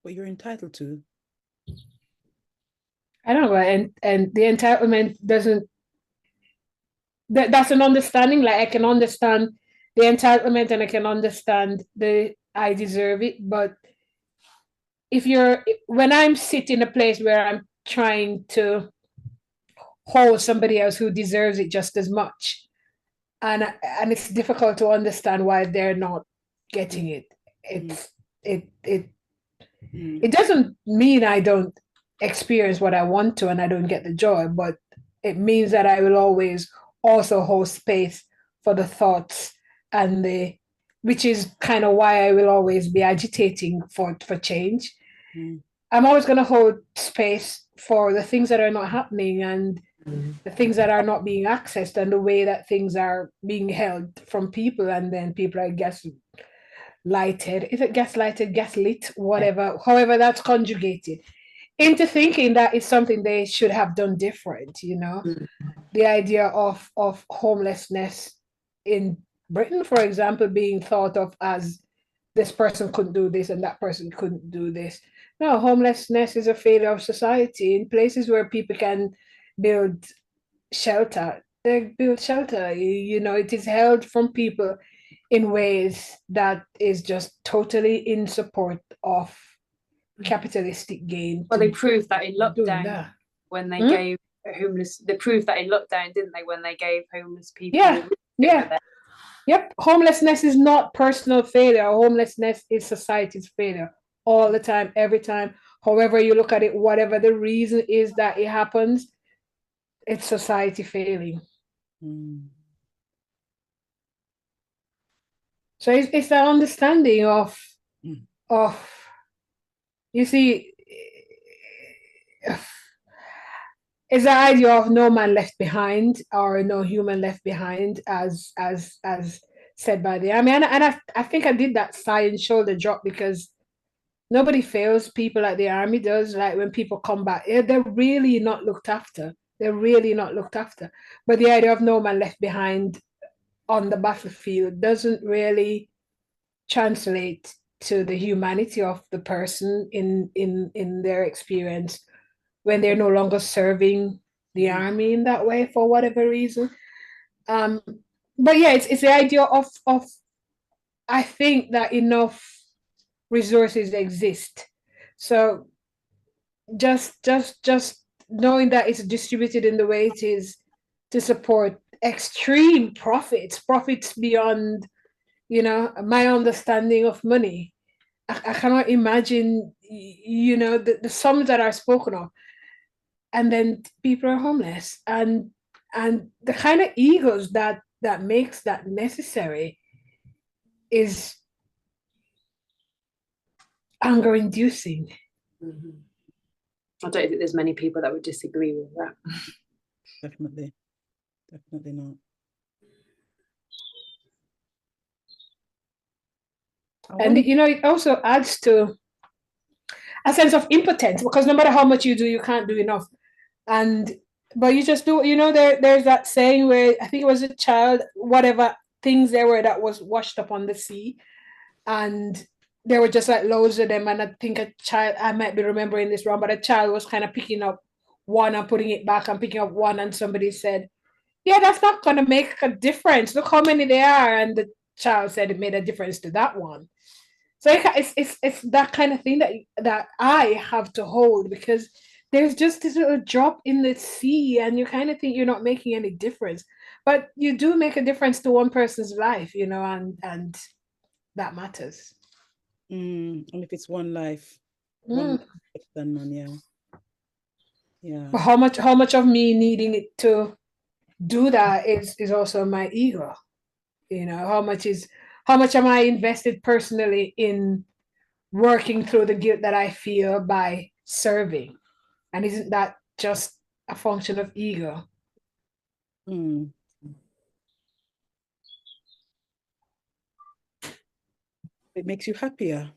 What you're entitled to. I don't know, and the entitlement doesn't, that's an understanding. Like, I can understand the entitlement and I can understand the I deserve it, but when I'm sitting in a place where I'm trying to hold somebody else who deserves it just as much, and it's difficult to understand why they're not getting it. It doesn't mean I don't experience what I want to and I don't get the joy, but it means that I will always also hold space for the thoughts and which is kind of why I will always be agitating for change. I'm always going to hold space for the things that are not happening and the things that are not being accessed and the way that things are being held from people, and then people are gaslighted, gaslit, whatever, however that's conjugated, into thinking that it's something they should have done different. The idea of homelessness in Britain, for example, being thought of as this person couldn't do this and that person couldn't do this. No, homelessness is a failure of society. In places where people can build shelter, they build shelter. It is held from people in ways that is just totally in support of capitalistic gain. Well, they proved that in lockdown when they gave homeless. They proved that in lockdown, didn't they? When they gave homeless people. Yeah. Yep. Homelessness is not personal failure. Homelessness is society's failure all the time, every time. However you look at it, whatever the reason is that it happens, it's society failing. So it's that understanding of you see, it's the idea of no man left behind or no human left behind, as said by the army. And I think I did that sigh and shoulder drop because nobody fails people like the army does. Like when people come back, they're really not looked after. They're really not looked after. But the idea of no man left behind on the battlefield doesn't really translate to the humanity of the person in their experience when they're no longer serving the army in that way for whatever reason. But yeah, it's the idea of I think that enough resources exist. So just knowing that it's distributed in the way it is to support extreme profits beyond my understanding of money. I cannot imagine the sums that are spoken of, and then people are homeless, and the kind of egos that makes that necessary is anger inducing. I don't think there's many people that would disagree with that. Definitely not. And it also adds to a sense of impotence, because no matter how much you do, you can't do enough. But you just do, there's that saying where I think it was a child, whatever things there were that was washed up on the sea, and there were just like loads of them. And I think a child, I might be remembering this wrong, but a child was kind of picking up one and putting it back and picking up one, and somebody said, yeah, that's not going to make a difference. Look how many there are, and the child said it made a difference to that one. So it's that kind of thing that I have to hold, because there's just this little drop in the sea, and you kind of think you're not making any difference, but you do make a difference to one person's life, and that matters. And if it's one life, one Mm. life than none, yeah. Yeah. But how much of me needing it to do that is also my ego. How much am I invested personally in working through the guilt that I feel by serving? And isn't that just a function of ego? Mm. It makes you happier.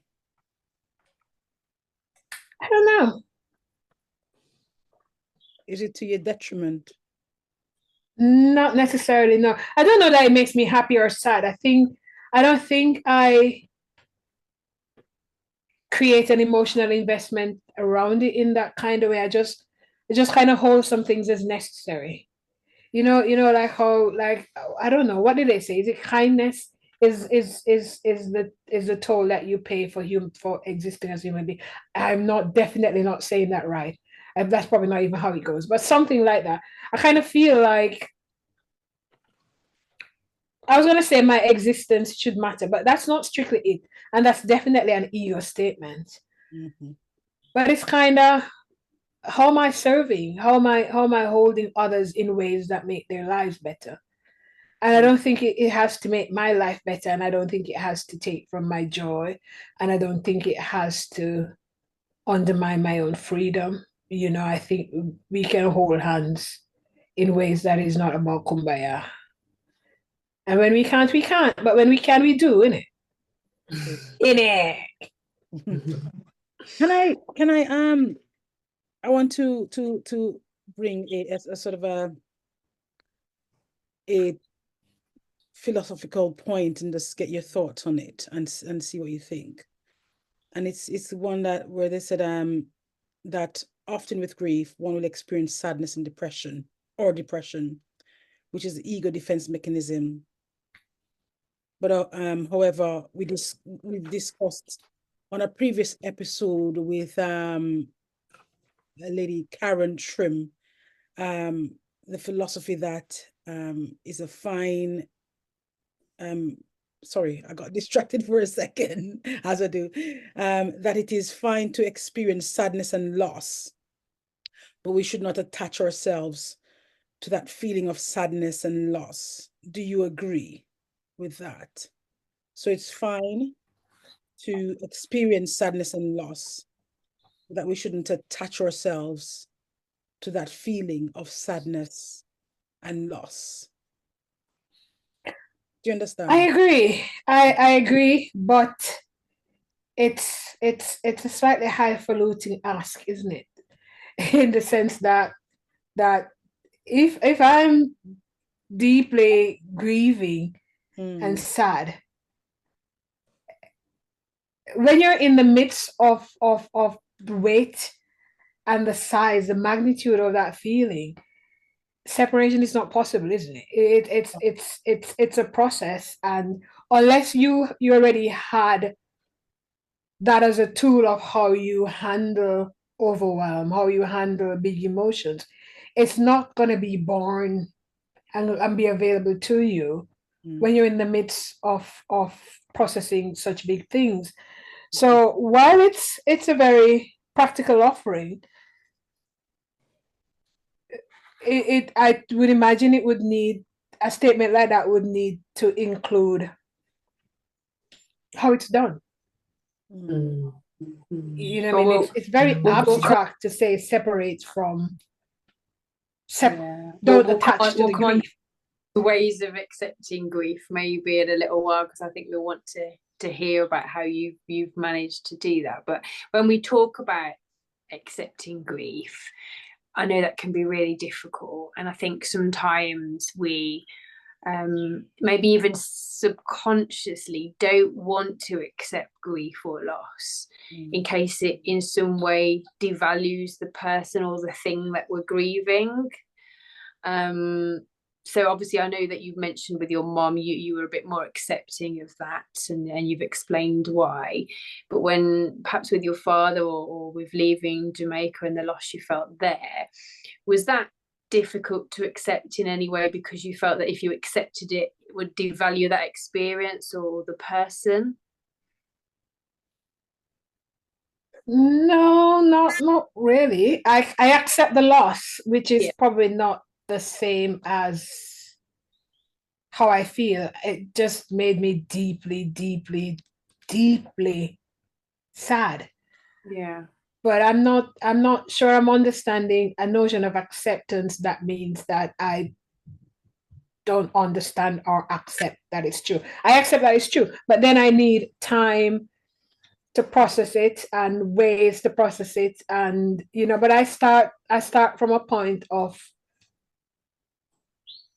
I don't know. Is it to your detriment? Not necessarily, no. I don't know that it makes me happy or sad. I don't think I create an emotional investment around it in that kind of way. I just kind of hold some things as necessary. Like how, like, I don't know, what did they say? Is it kindness is the toll that you pay for existing as a human being? I'm not definitely not saying that right. That's probably not even how it goes, but something like that. I kind of feel like I was gonna say my existence should matter, but that's not strictly it, and that's definitely an ego statement. Mm-hmm. But it's kind of, how am I serving? How am I holding others in ways that make their lives better? And I don't think it has to make my life better, and I don't think it has to take from my joy, and I don't think it has to undermine my own freedom. I think we can hold hands in ways that is not about kumbaya. And when we can't, we can't. But when we can, we do, innit? Innit? Can I I want to bring a sort of a philosophical point and just get your thoughts on it and see what you think. And it's the one that where they said that often with grief one will experience sadness and depression, which is the ego defense mechanism. But however, we've discussed on a previous episode with a lady Karen Trim, the philosophy that is a fine sorry, I got distracted for a second, as I do, that it is fine to experience sadness and loss, but we should not attach ourselves to that feeling of sadness and loss. Do you agree with that? So it's fine to experience sadness and loss, that we shouldn't attach ourselves to that feeling of sadness and loss. Do you I understand? agree. I agree, but it's a slightly highfalutin ask, isn't it? In the sense that if I'm deeply grieving and sad, when you're in the midst of the weight and the size, the magnitude of that feeling, separation is not possible, isn't it? It's a process, and unless you already had that as a tool of how you handle overwhelm, how you handle big emotions, it's not going to be born and be available to you when you're in the midst of processing such big things. So while it's a very practical offering, I would imagine it would need a statement like that would need to include how it's done. Mm. You know what I mean? It's very abstract to say separate from don't attach to the grief. The ways of accepting grief maybe in a little while, because I think we'll want to hear about how you've managed to do that. But when we talk about accepting grief, I know that can be really difficult, and I think sometimes we maybe even subconsciously don't want to accept grief or loss in case it in some way devalues the person or the thing that we're grieving. so obviously I know that you've mentioned with your mom, you were a bit more accepting of that, and you've explained why. But when perhaps with your father, or with leaving Jamaica and the loss you felt there, was that difficult to accept in any way, because you felt that if you accepted it, it would devalue that experience or the person? No, not really. I accept the loss, which is Yeah. probably not the same as how I feel. It just made me deeply, deeply, deeply sad. Yeah. But I'm not sure I'm understanding a notion of acceptance that means that I don't understand or accept that it's true. I accept that it's true, but then I need time to process it and ways to process it. And but I start from a point of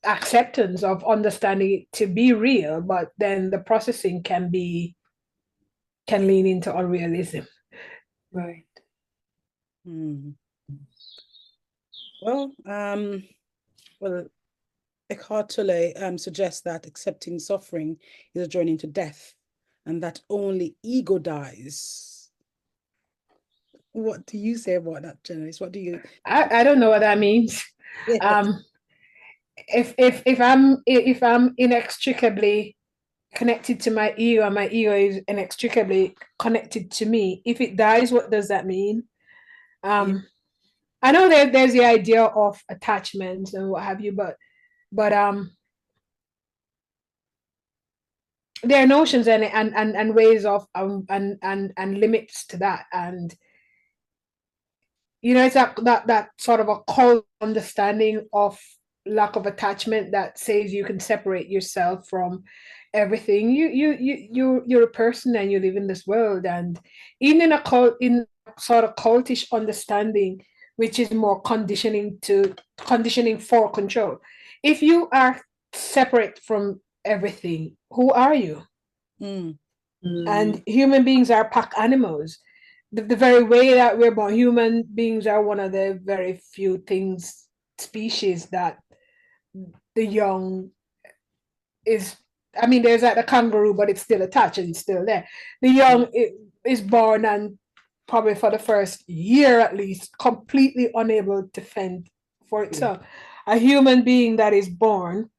acceptance, of understanding it to be real, but then the processing can lean into unrealism. Right. Hmm. Well, well, Eckhart Tolle suggests that accepting suffering is a journey into death, and that only ego dies. What do you say about that, Janice? What do you? I don't know what that means. Yes. um if I'm inextricably connected to my ego and my ego is inextricably connected to me, if it dies, what does that mean? Yeah. I know there's the idea of attachments and what have you, but there are notions and ways of and limits to that. And it's that sort of a cold understanding of lack of attachment that says you can separate yourself from everything. You're a person and you live in this world. And even in sort of cultish understanding, which is more conditioning for control, if you are separate from everything, who are you? Mm. And human beings are pack animals. The very way that we're born, human beings are one of the very few species that the young is. I mean, there's like the kangaroo, but it's still attached and it's still there. The young is born and probably for the first year at least, completely unable to fend for itself. A human being that is born,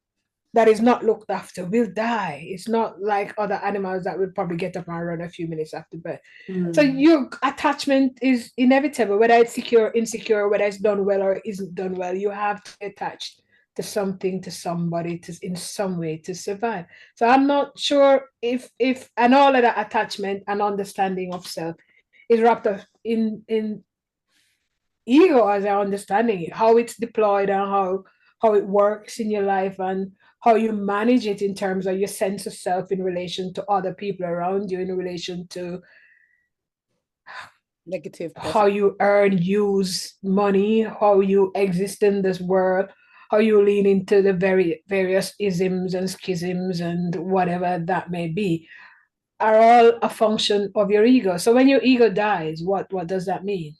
that is not looked after, will die. It's not like other animals that will probably get up and run a few minutes after birth. So your attachment is inevitable, whether it's secure, insecure, whether it's done well or isn't done well. You have to be attached to something, to somebody, to in some way to survive. So I'm not sure if and all of that attachment and understanding of self is wrapped up in ego, as I understanding it, how it's deployed and how it works in your life, and how you manage it in terms of your sense of self in relation to other people around you, in relation to Negative, how positive. you earn, use money, how you exist in this world, how you lean into the various isms and schisms and whatever that may be, are all a function of your ego. So when your ego dies, what does that mean?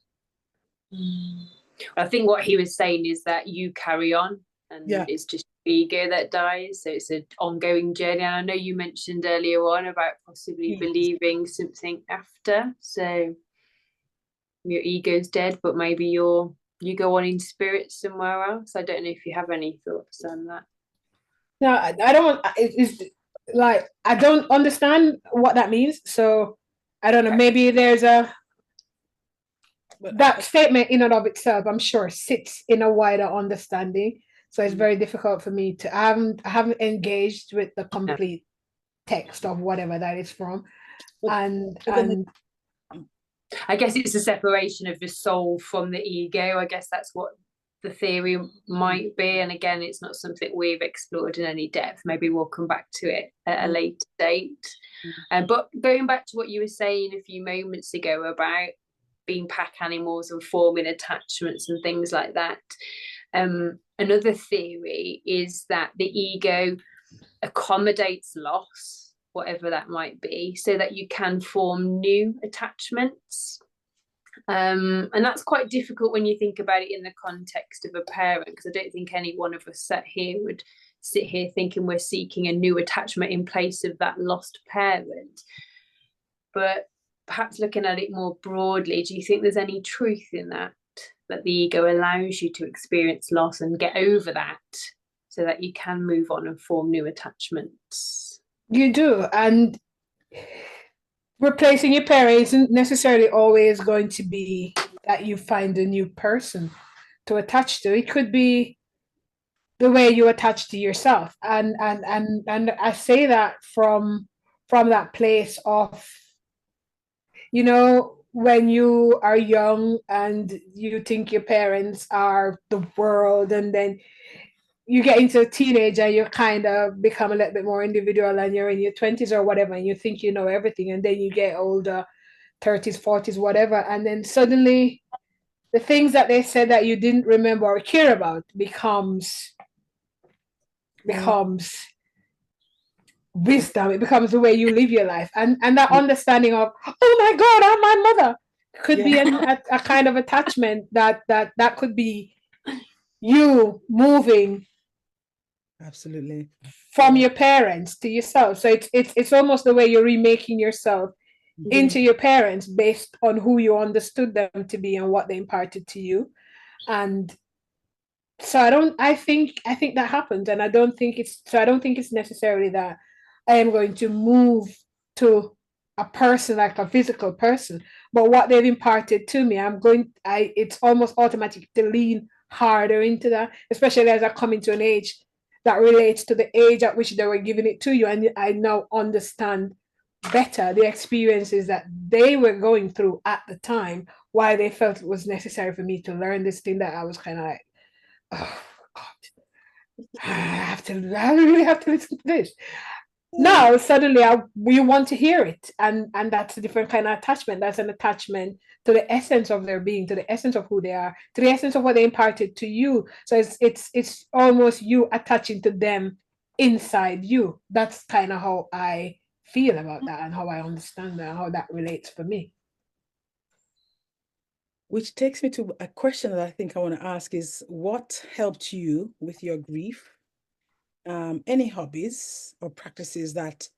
I think what he was saying is that you carry on, and Yeah. it's just ego that dies. So it's an ongoing journey. And I know you mentioned earlier on about possibly believing something after. So your ego's dead, but maybe you go on in spirit somewhere else. I don't know if you have any thoughts on that. No, I don't. It's like I don't understand what that means. So I don't know. Maybe there's that statement in and of itself, I'm sure, sits in a wider understanding. So it's very difficult for me to. I haven't engaged with the complete text of whatever that is from, But, and but then I guess it's a separation of the soul from the ego. I guess that's what the theory might be. And again, it's not something we've explored in any depth. Maybe we'll come back to it at a later date. But going back to what you were saying a few moments ago about being pack animals and forming attachments and things like that, another theory is that the ego accommodates loss, whatever that might be, so that you can form new attachments. And that's quite difficult when you think about it in the context of a parent, because I don't think any one of us would sit here thinking we're seeking a new attachment in place of that lost parent. But perhaps looking at it more broadly, do you think there's any truth in that the ego allows you to experience loss and get over that so that you can move on and form new attachments? You do. And replacing your parents isn't necessarily always going to be that you find a new person to attach to. It could be the way you attach to yourself. And I say that from that place of, you know, when you are young and you think your parents are the world, and then you get into a teenager, you kind of become a little bit more individual, and you're in your 20s or whatever, and you think you know everything, and then you get older, 30s, 40s, whatever, and then suddenly the things that they said that you didn't remember or care about becomes wisdom. It becomes the way you live your life, and that understanding of, oh my God, I'm my mother, could be a kind of attachment that could be you moving absolutely from your parents to yourself. So it's almost the way you're remaking yourself into your parents based on who you understood them to be and what they imparted to you. And so I think that happens, and I don't think it's necessarily that I am going to move to a person, like a physical person, but what they've imparted to me, it's almost automatic to lean harder into that, especially as I come into an age that relates to the age at which they were giving it to you, and I now understand better the experiences that they were going through at the time, why they felt it was necessary for me to learn this thing that I was kind of like, oh God, I really have to listen to this. Now suddenly you want to hear it, and that's a different kind of attachment. That's an attachment to the essence of their being, to the essence of who they are, to the essence of what they imparted to you. So it's almost you attaching to them inside you. That's kind of how I feel about that, and how I understand that, and how that relates for me. Which takes me to a question that I think I want to ask is, what helped you with your grief? Any hobbies or practices that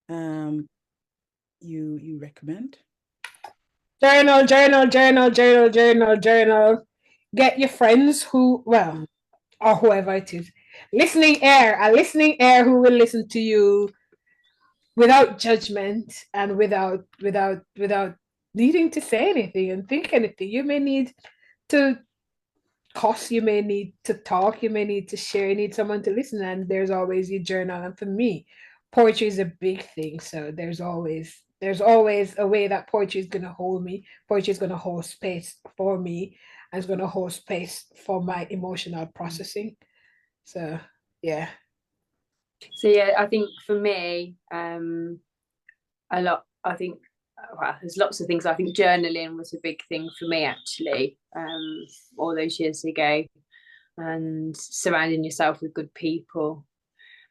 you recommend? Journal, journal, journal, journal, journal, journal. Get your friends who, well, or whoever it is, a listening ear who will listen to you without judgment, and without needing to say anything and think anything. You may need to cuss, you may need to talk, you may need to share, you need someone to listen, and there's always your journal. And for me, poetry is a big thing. So there's always a way that poetry is gonna hold me. Poetry is gonna hold space for me, and it's gonna hold space for my emotional processing. So yeah. So yeah, I think for me, a lot. I think, well, there's lots of things. I think journaling was a big thing for me actually, all those years ago, and surrounding yourself with good people,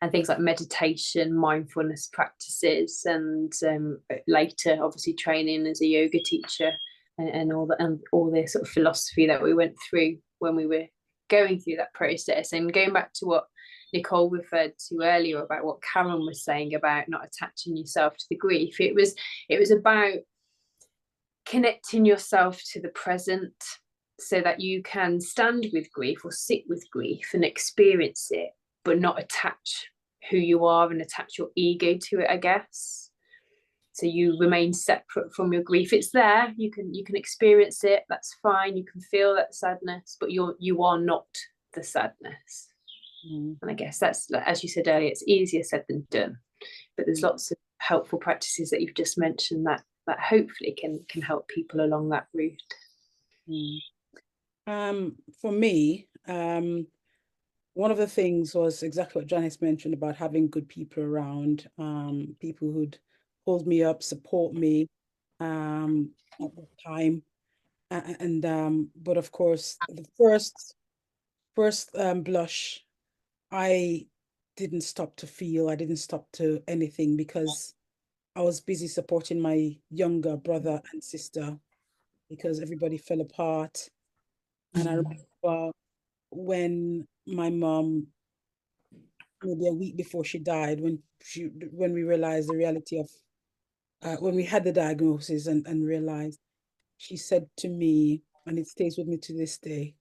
and things like meditation, mindfulness practices, and later, obviously, training as a yoga teacher, and all the sort of philosophy that we went through when we were going through that process. And going back to what Nicole referred to earlier about what Karen was saying about not attaching yourself to the grief, it was about connecting yourself to the present so that you can stand with grief or sit with grief and experience it, but not attach who you are and attach your ego to it, I guess. So you remain separate from your grief. It's there, you can experience it, that's fine, you can feel that sadness, but you are not the sadness. And I guess that's, as you said earlier, it's easier said than done, but there's lots of helpful practices that you've just mentioned that hopefully can help people along that route. For me, one of the things was exactly what Janice mentioned about having good people around, people who'd hold me up, support me at the time. But of course, the first blush, I didn't stop to feel, I didn't stop to anything, because I was busy supporting my younger brother and sister because everybody fell apart. And I remember when my mom, maybe a week before she died, when we realized the reality of when we had the diagnosis and realized, she said to me, and it stays with me to this day,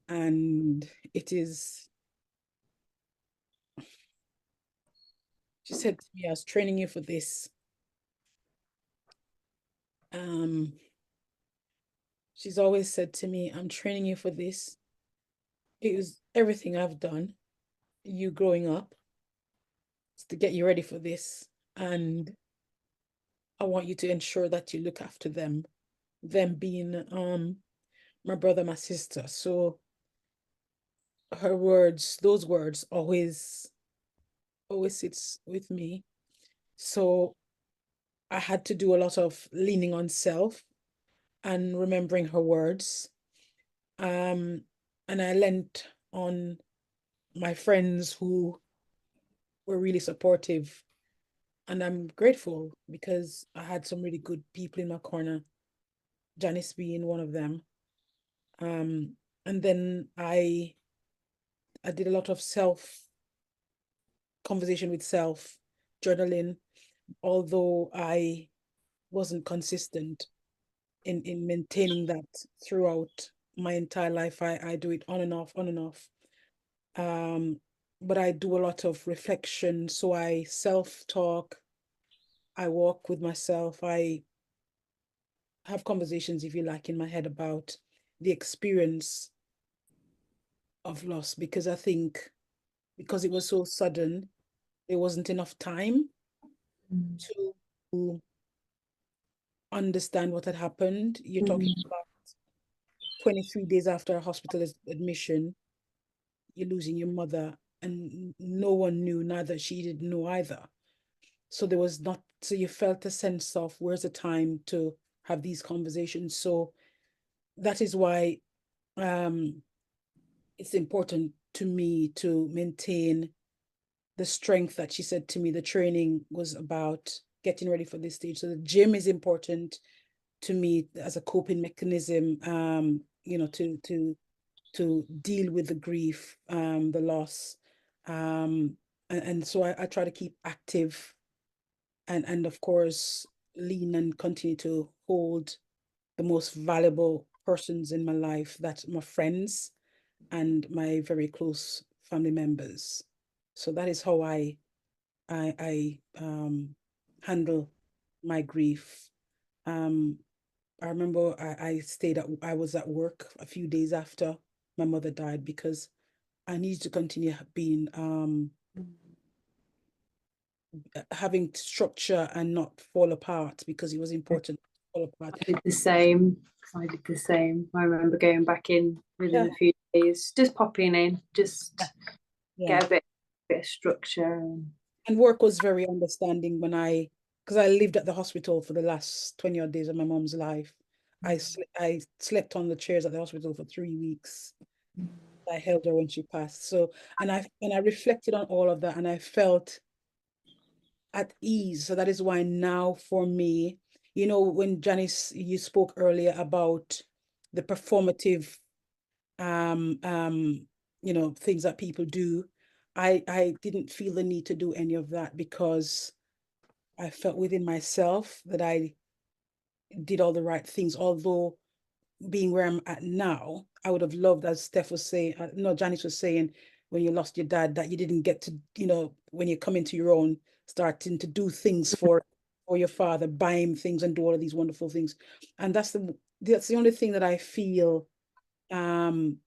and it is, she said to me, I was training you for this. Um, she's always said to me, I'm training you for this. It was everything I've done, you growing up, to get you ready for this. And I want you to ensure that you look after them being my brother, my sister. So her words, those words always sits with me. So I had to do a lot of leaning on self and remembering her words. Um, and I lent on my friends who were really supportive. And I'm grateful because I had some really good people in my corner, Janice being one of them. And then I did a lot of self conversation with self, journaling, although I wasn't consistent in maintaining that throughout my entire life. I do it on and off, on and off. Um, but I do a lot of reflection. So I self-talk, I walk with myself, I have conversations, if you like, in my head about the experience of loss, because I think because it was so sudden, there wasn't enough time to understand what had happened. You're talking about 23 days after a hospital admission, you're losing your mother, and no one knew, neither she didn't know either. So there was not, so you felt a sense of where's the time to have these conversations. So that is why it's important to me to maintain the strength that she said to me. The training was about getting ready for this stage. So the gym is important to me as a coping mechanism, to deal with the grief, the loss. And so I try to keep active and of course lean and continue to hold the most valuable persons in my life, that's my friends and my very close family members. So that is how I handle my grief. Um, I remember I was at work a few days after my mother died because I needed to continue being having structure and not fall apart, because it was important to fall apart. I did the same. I did the same. I remember going back in within a few days, just popping in, just get a bit of structure. And work was very understanding because I lived at the hospital for the last 20 odd days of my mom's life. I slept on the chairs at the hospital for 3 weeks. I held her when she passed. So, and I reflected on all of that, and I felt at ease. So that is why now for me, when Janice, you spoke earlier about the performative um um things that people do, I didn't feel the need to do any of that, because I felt within myself that I did all the right things. Although being where I'm at now, I would have loved, as Steph was saying, no, Janice was saying, when you lost your dad, that you didn't get to, when you come into your own, starting to do things for your father, buy him things and do all of these wonderful things. And that's the only thing that I feel, um,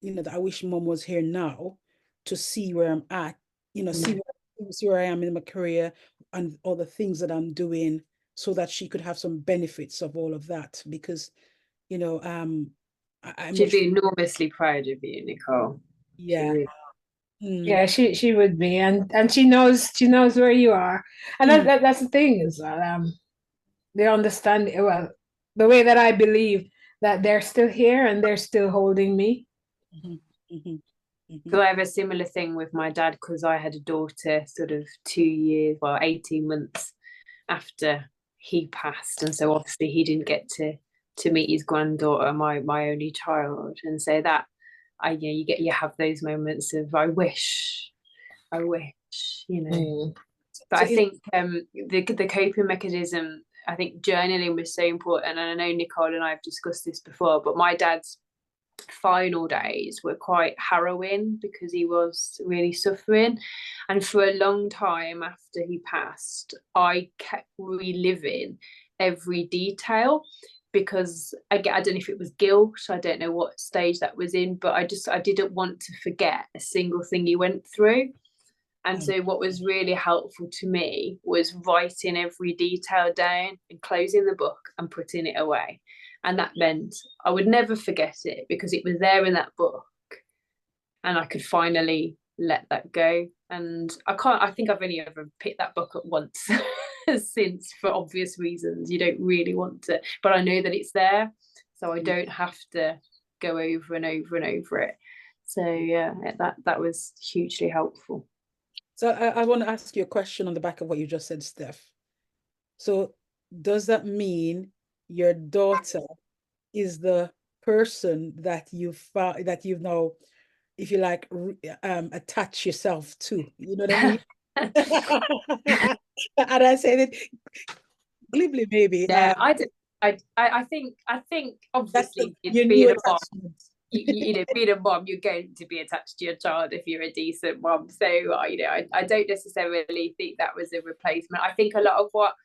that I wish mom was here now to see where I'm at, see where I am in my career and all the things that I'm doing, so that she could have some benefits of all of that. Because, you know, um, I'm She'd not be sure. enormously proud of you, Nicole. Yeah. Yeah, she would be, and she knows where you are, and that's the thing as well. They understand, well, the way that I believe that they're still here and they're still holding me. So I have a similar thing with my dad, because I had a daughter sort of 2 years, well, 18 months after he passed, and so obviously he didn't get to to meet his granddaughter, my only child, and so that you have those moments of I wish, Mm. But So I think the coping mechanism, I think journaling was so important, and I know Nicole and I have discussed this before, but my dad's final days were quite harrowing because he was really suffering, and for a long time after he passed, I kept reliving every detail because I don't know if it was guilt, I don't know what stage that was in, but I didn't want to forget a single thing he went through. And so what was really helpful to me was writing every detail down and closing the book and putting it away. And that meant I would never forget it because it was there in that book and I could finally let that go. And I think I've only ever picked that book up once since, for obvious reasons. You don't really want to, but I know that it's there. So I don't have to go over and over and over it. So yeah, that was hugely helpful. So I want to ask you a question on the back of what you just said, Steph. So does that mean your daughter is the person that you've now, if you like, attach yourself to? You know what I mean? And I said it glibly, maybe. No, I think That's obviously your new being a mom, attachment. being a mom, you're going to be attached to your child if you're a decent mom. So I don't necessarily think that was a replacement. I think a lot of what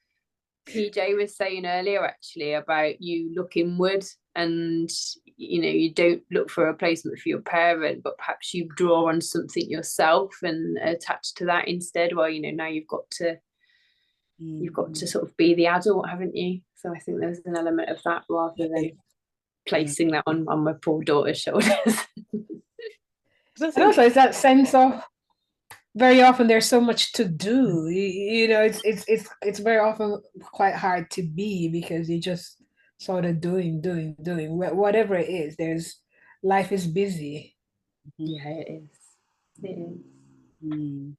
PJ was saying earlier actually about you look inward and you don't look for a replacement for your parent, but perhaps you draw on something yourself and attach to that instead. Well, now you've got to sort of be the adult, haven't you? So I think there's an element of that rather than placing that on my poor daughter's shoulders. And also, it's that sense of very often there's so much to do. It's very often quite hard to be because you're just sort of doing whatever it is. Life is busy. Yeah, it is. It is. Mm.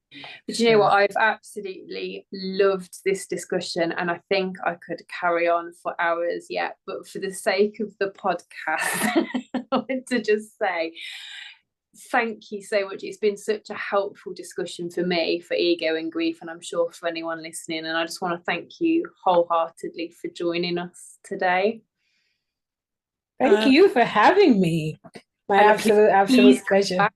But you know what? I've absolutely loved this discussion, and I think I could carry on for hours yet. But for the sake of the podcast, I want to just say thank you so much. It's been such a helpful discussion for me, for ego and grief, and I'm sure for anyone listening. And I just want to thank you wholeheartedly for joining us today. Thank you for having me. My absolute pleasure.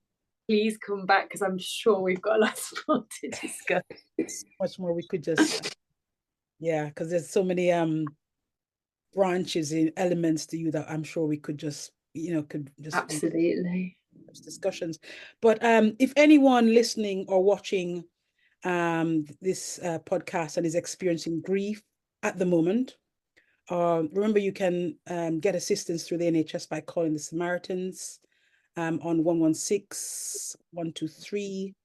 Please come back because I'm sure we've got lots more to discuss. So much more we could just, because there's so many branches and elements to you that I'm sure we could just, absolutely discussions. But if anyone listening or watching this podcast and is experiencing grief at the moment, remember you can get assistance through the NHS by calling the Samaritans on 116 123,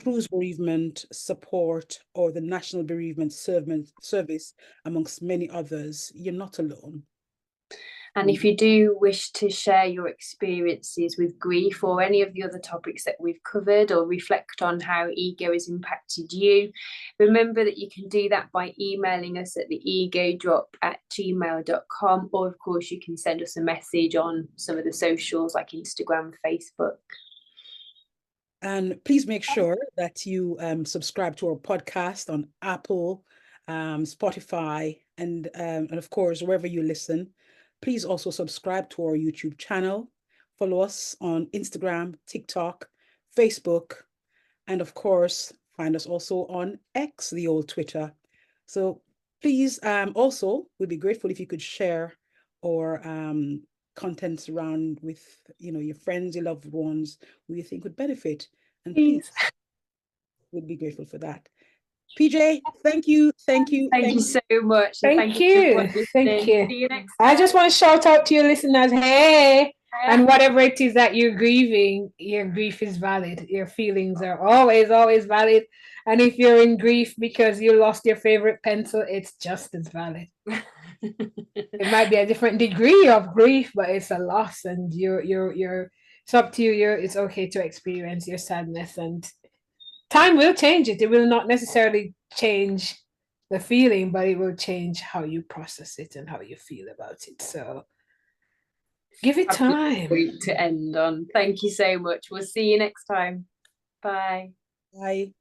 Cruise Bereavement Support, or the National Bereavement Service, amongst many others. You're not alone. And if you do wish to share your experiences with grief or any of the other topics that we've covered, or reflect on how ego has impacted you, remember that you can do that by emailing us at theegodrop@gmail.com, or of course you can send us a message on some of the socials like Instagram, Facebook. And please make sure that you subscribe to our podcast on Apple, Spotify, and of course, wherever you listen. Please also subscribe to our YouTube channel. Follow us on Instagram, TikTok, Facebook, and of course, find us also on X, the old Twitter. So please, also, we'd be grateful if you could share our contents around with your friends, your loved ones who you think would benefit. And please, we'd be grateful for that. PJ, thank you so much. Thank you. See you next time. I just want to shout out to your listeners. Hey, and whatever it is that you're grieving, your grief is valid. Your feelings are always valid. And if you're in grief because you lost your favorite pencil, it's just as valid. It might be a different degree of grief, but it's a loss, and it's up to you. It's okay to experience your sadness, and time will change it. It will not necessarily change the feeling, but it will change how you process it and how you feel about it. So give it time. Point to end on. Thank you so much. We'll see you next time. Bye. Bye.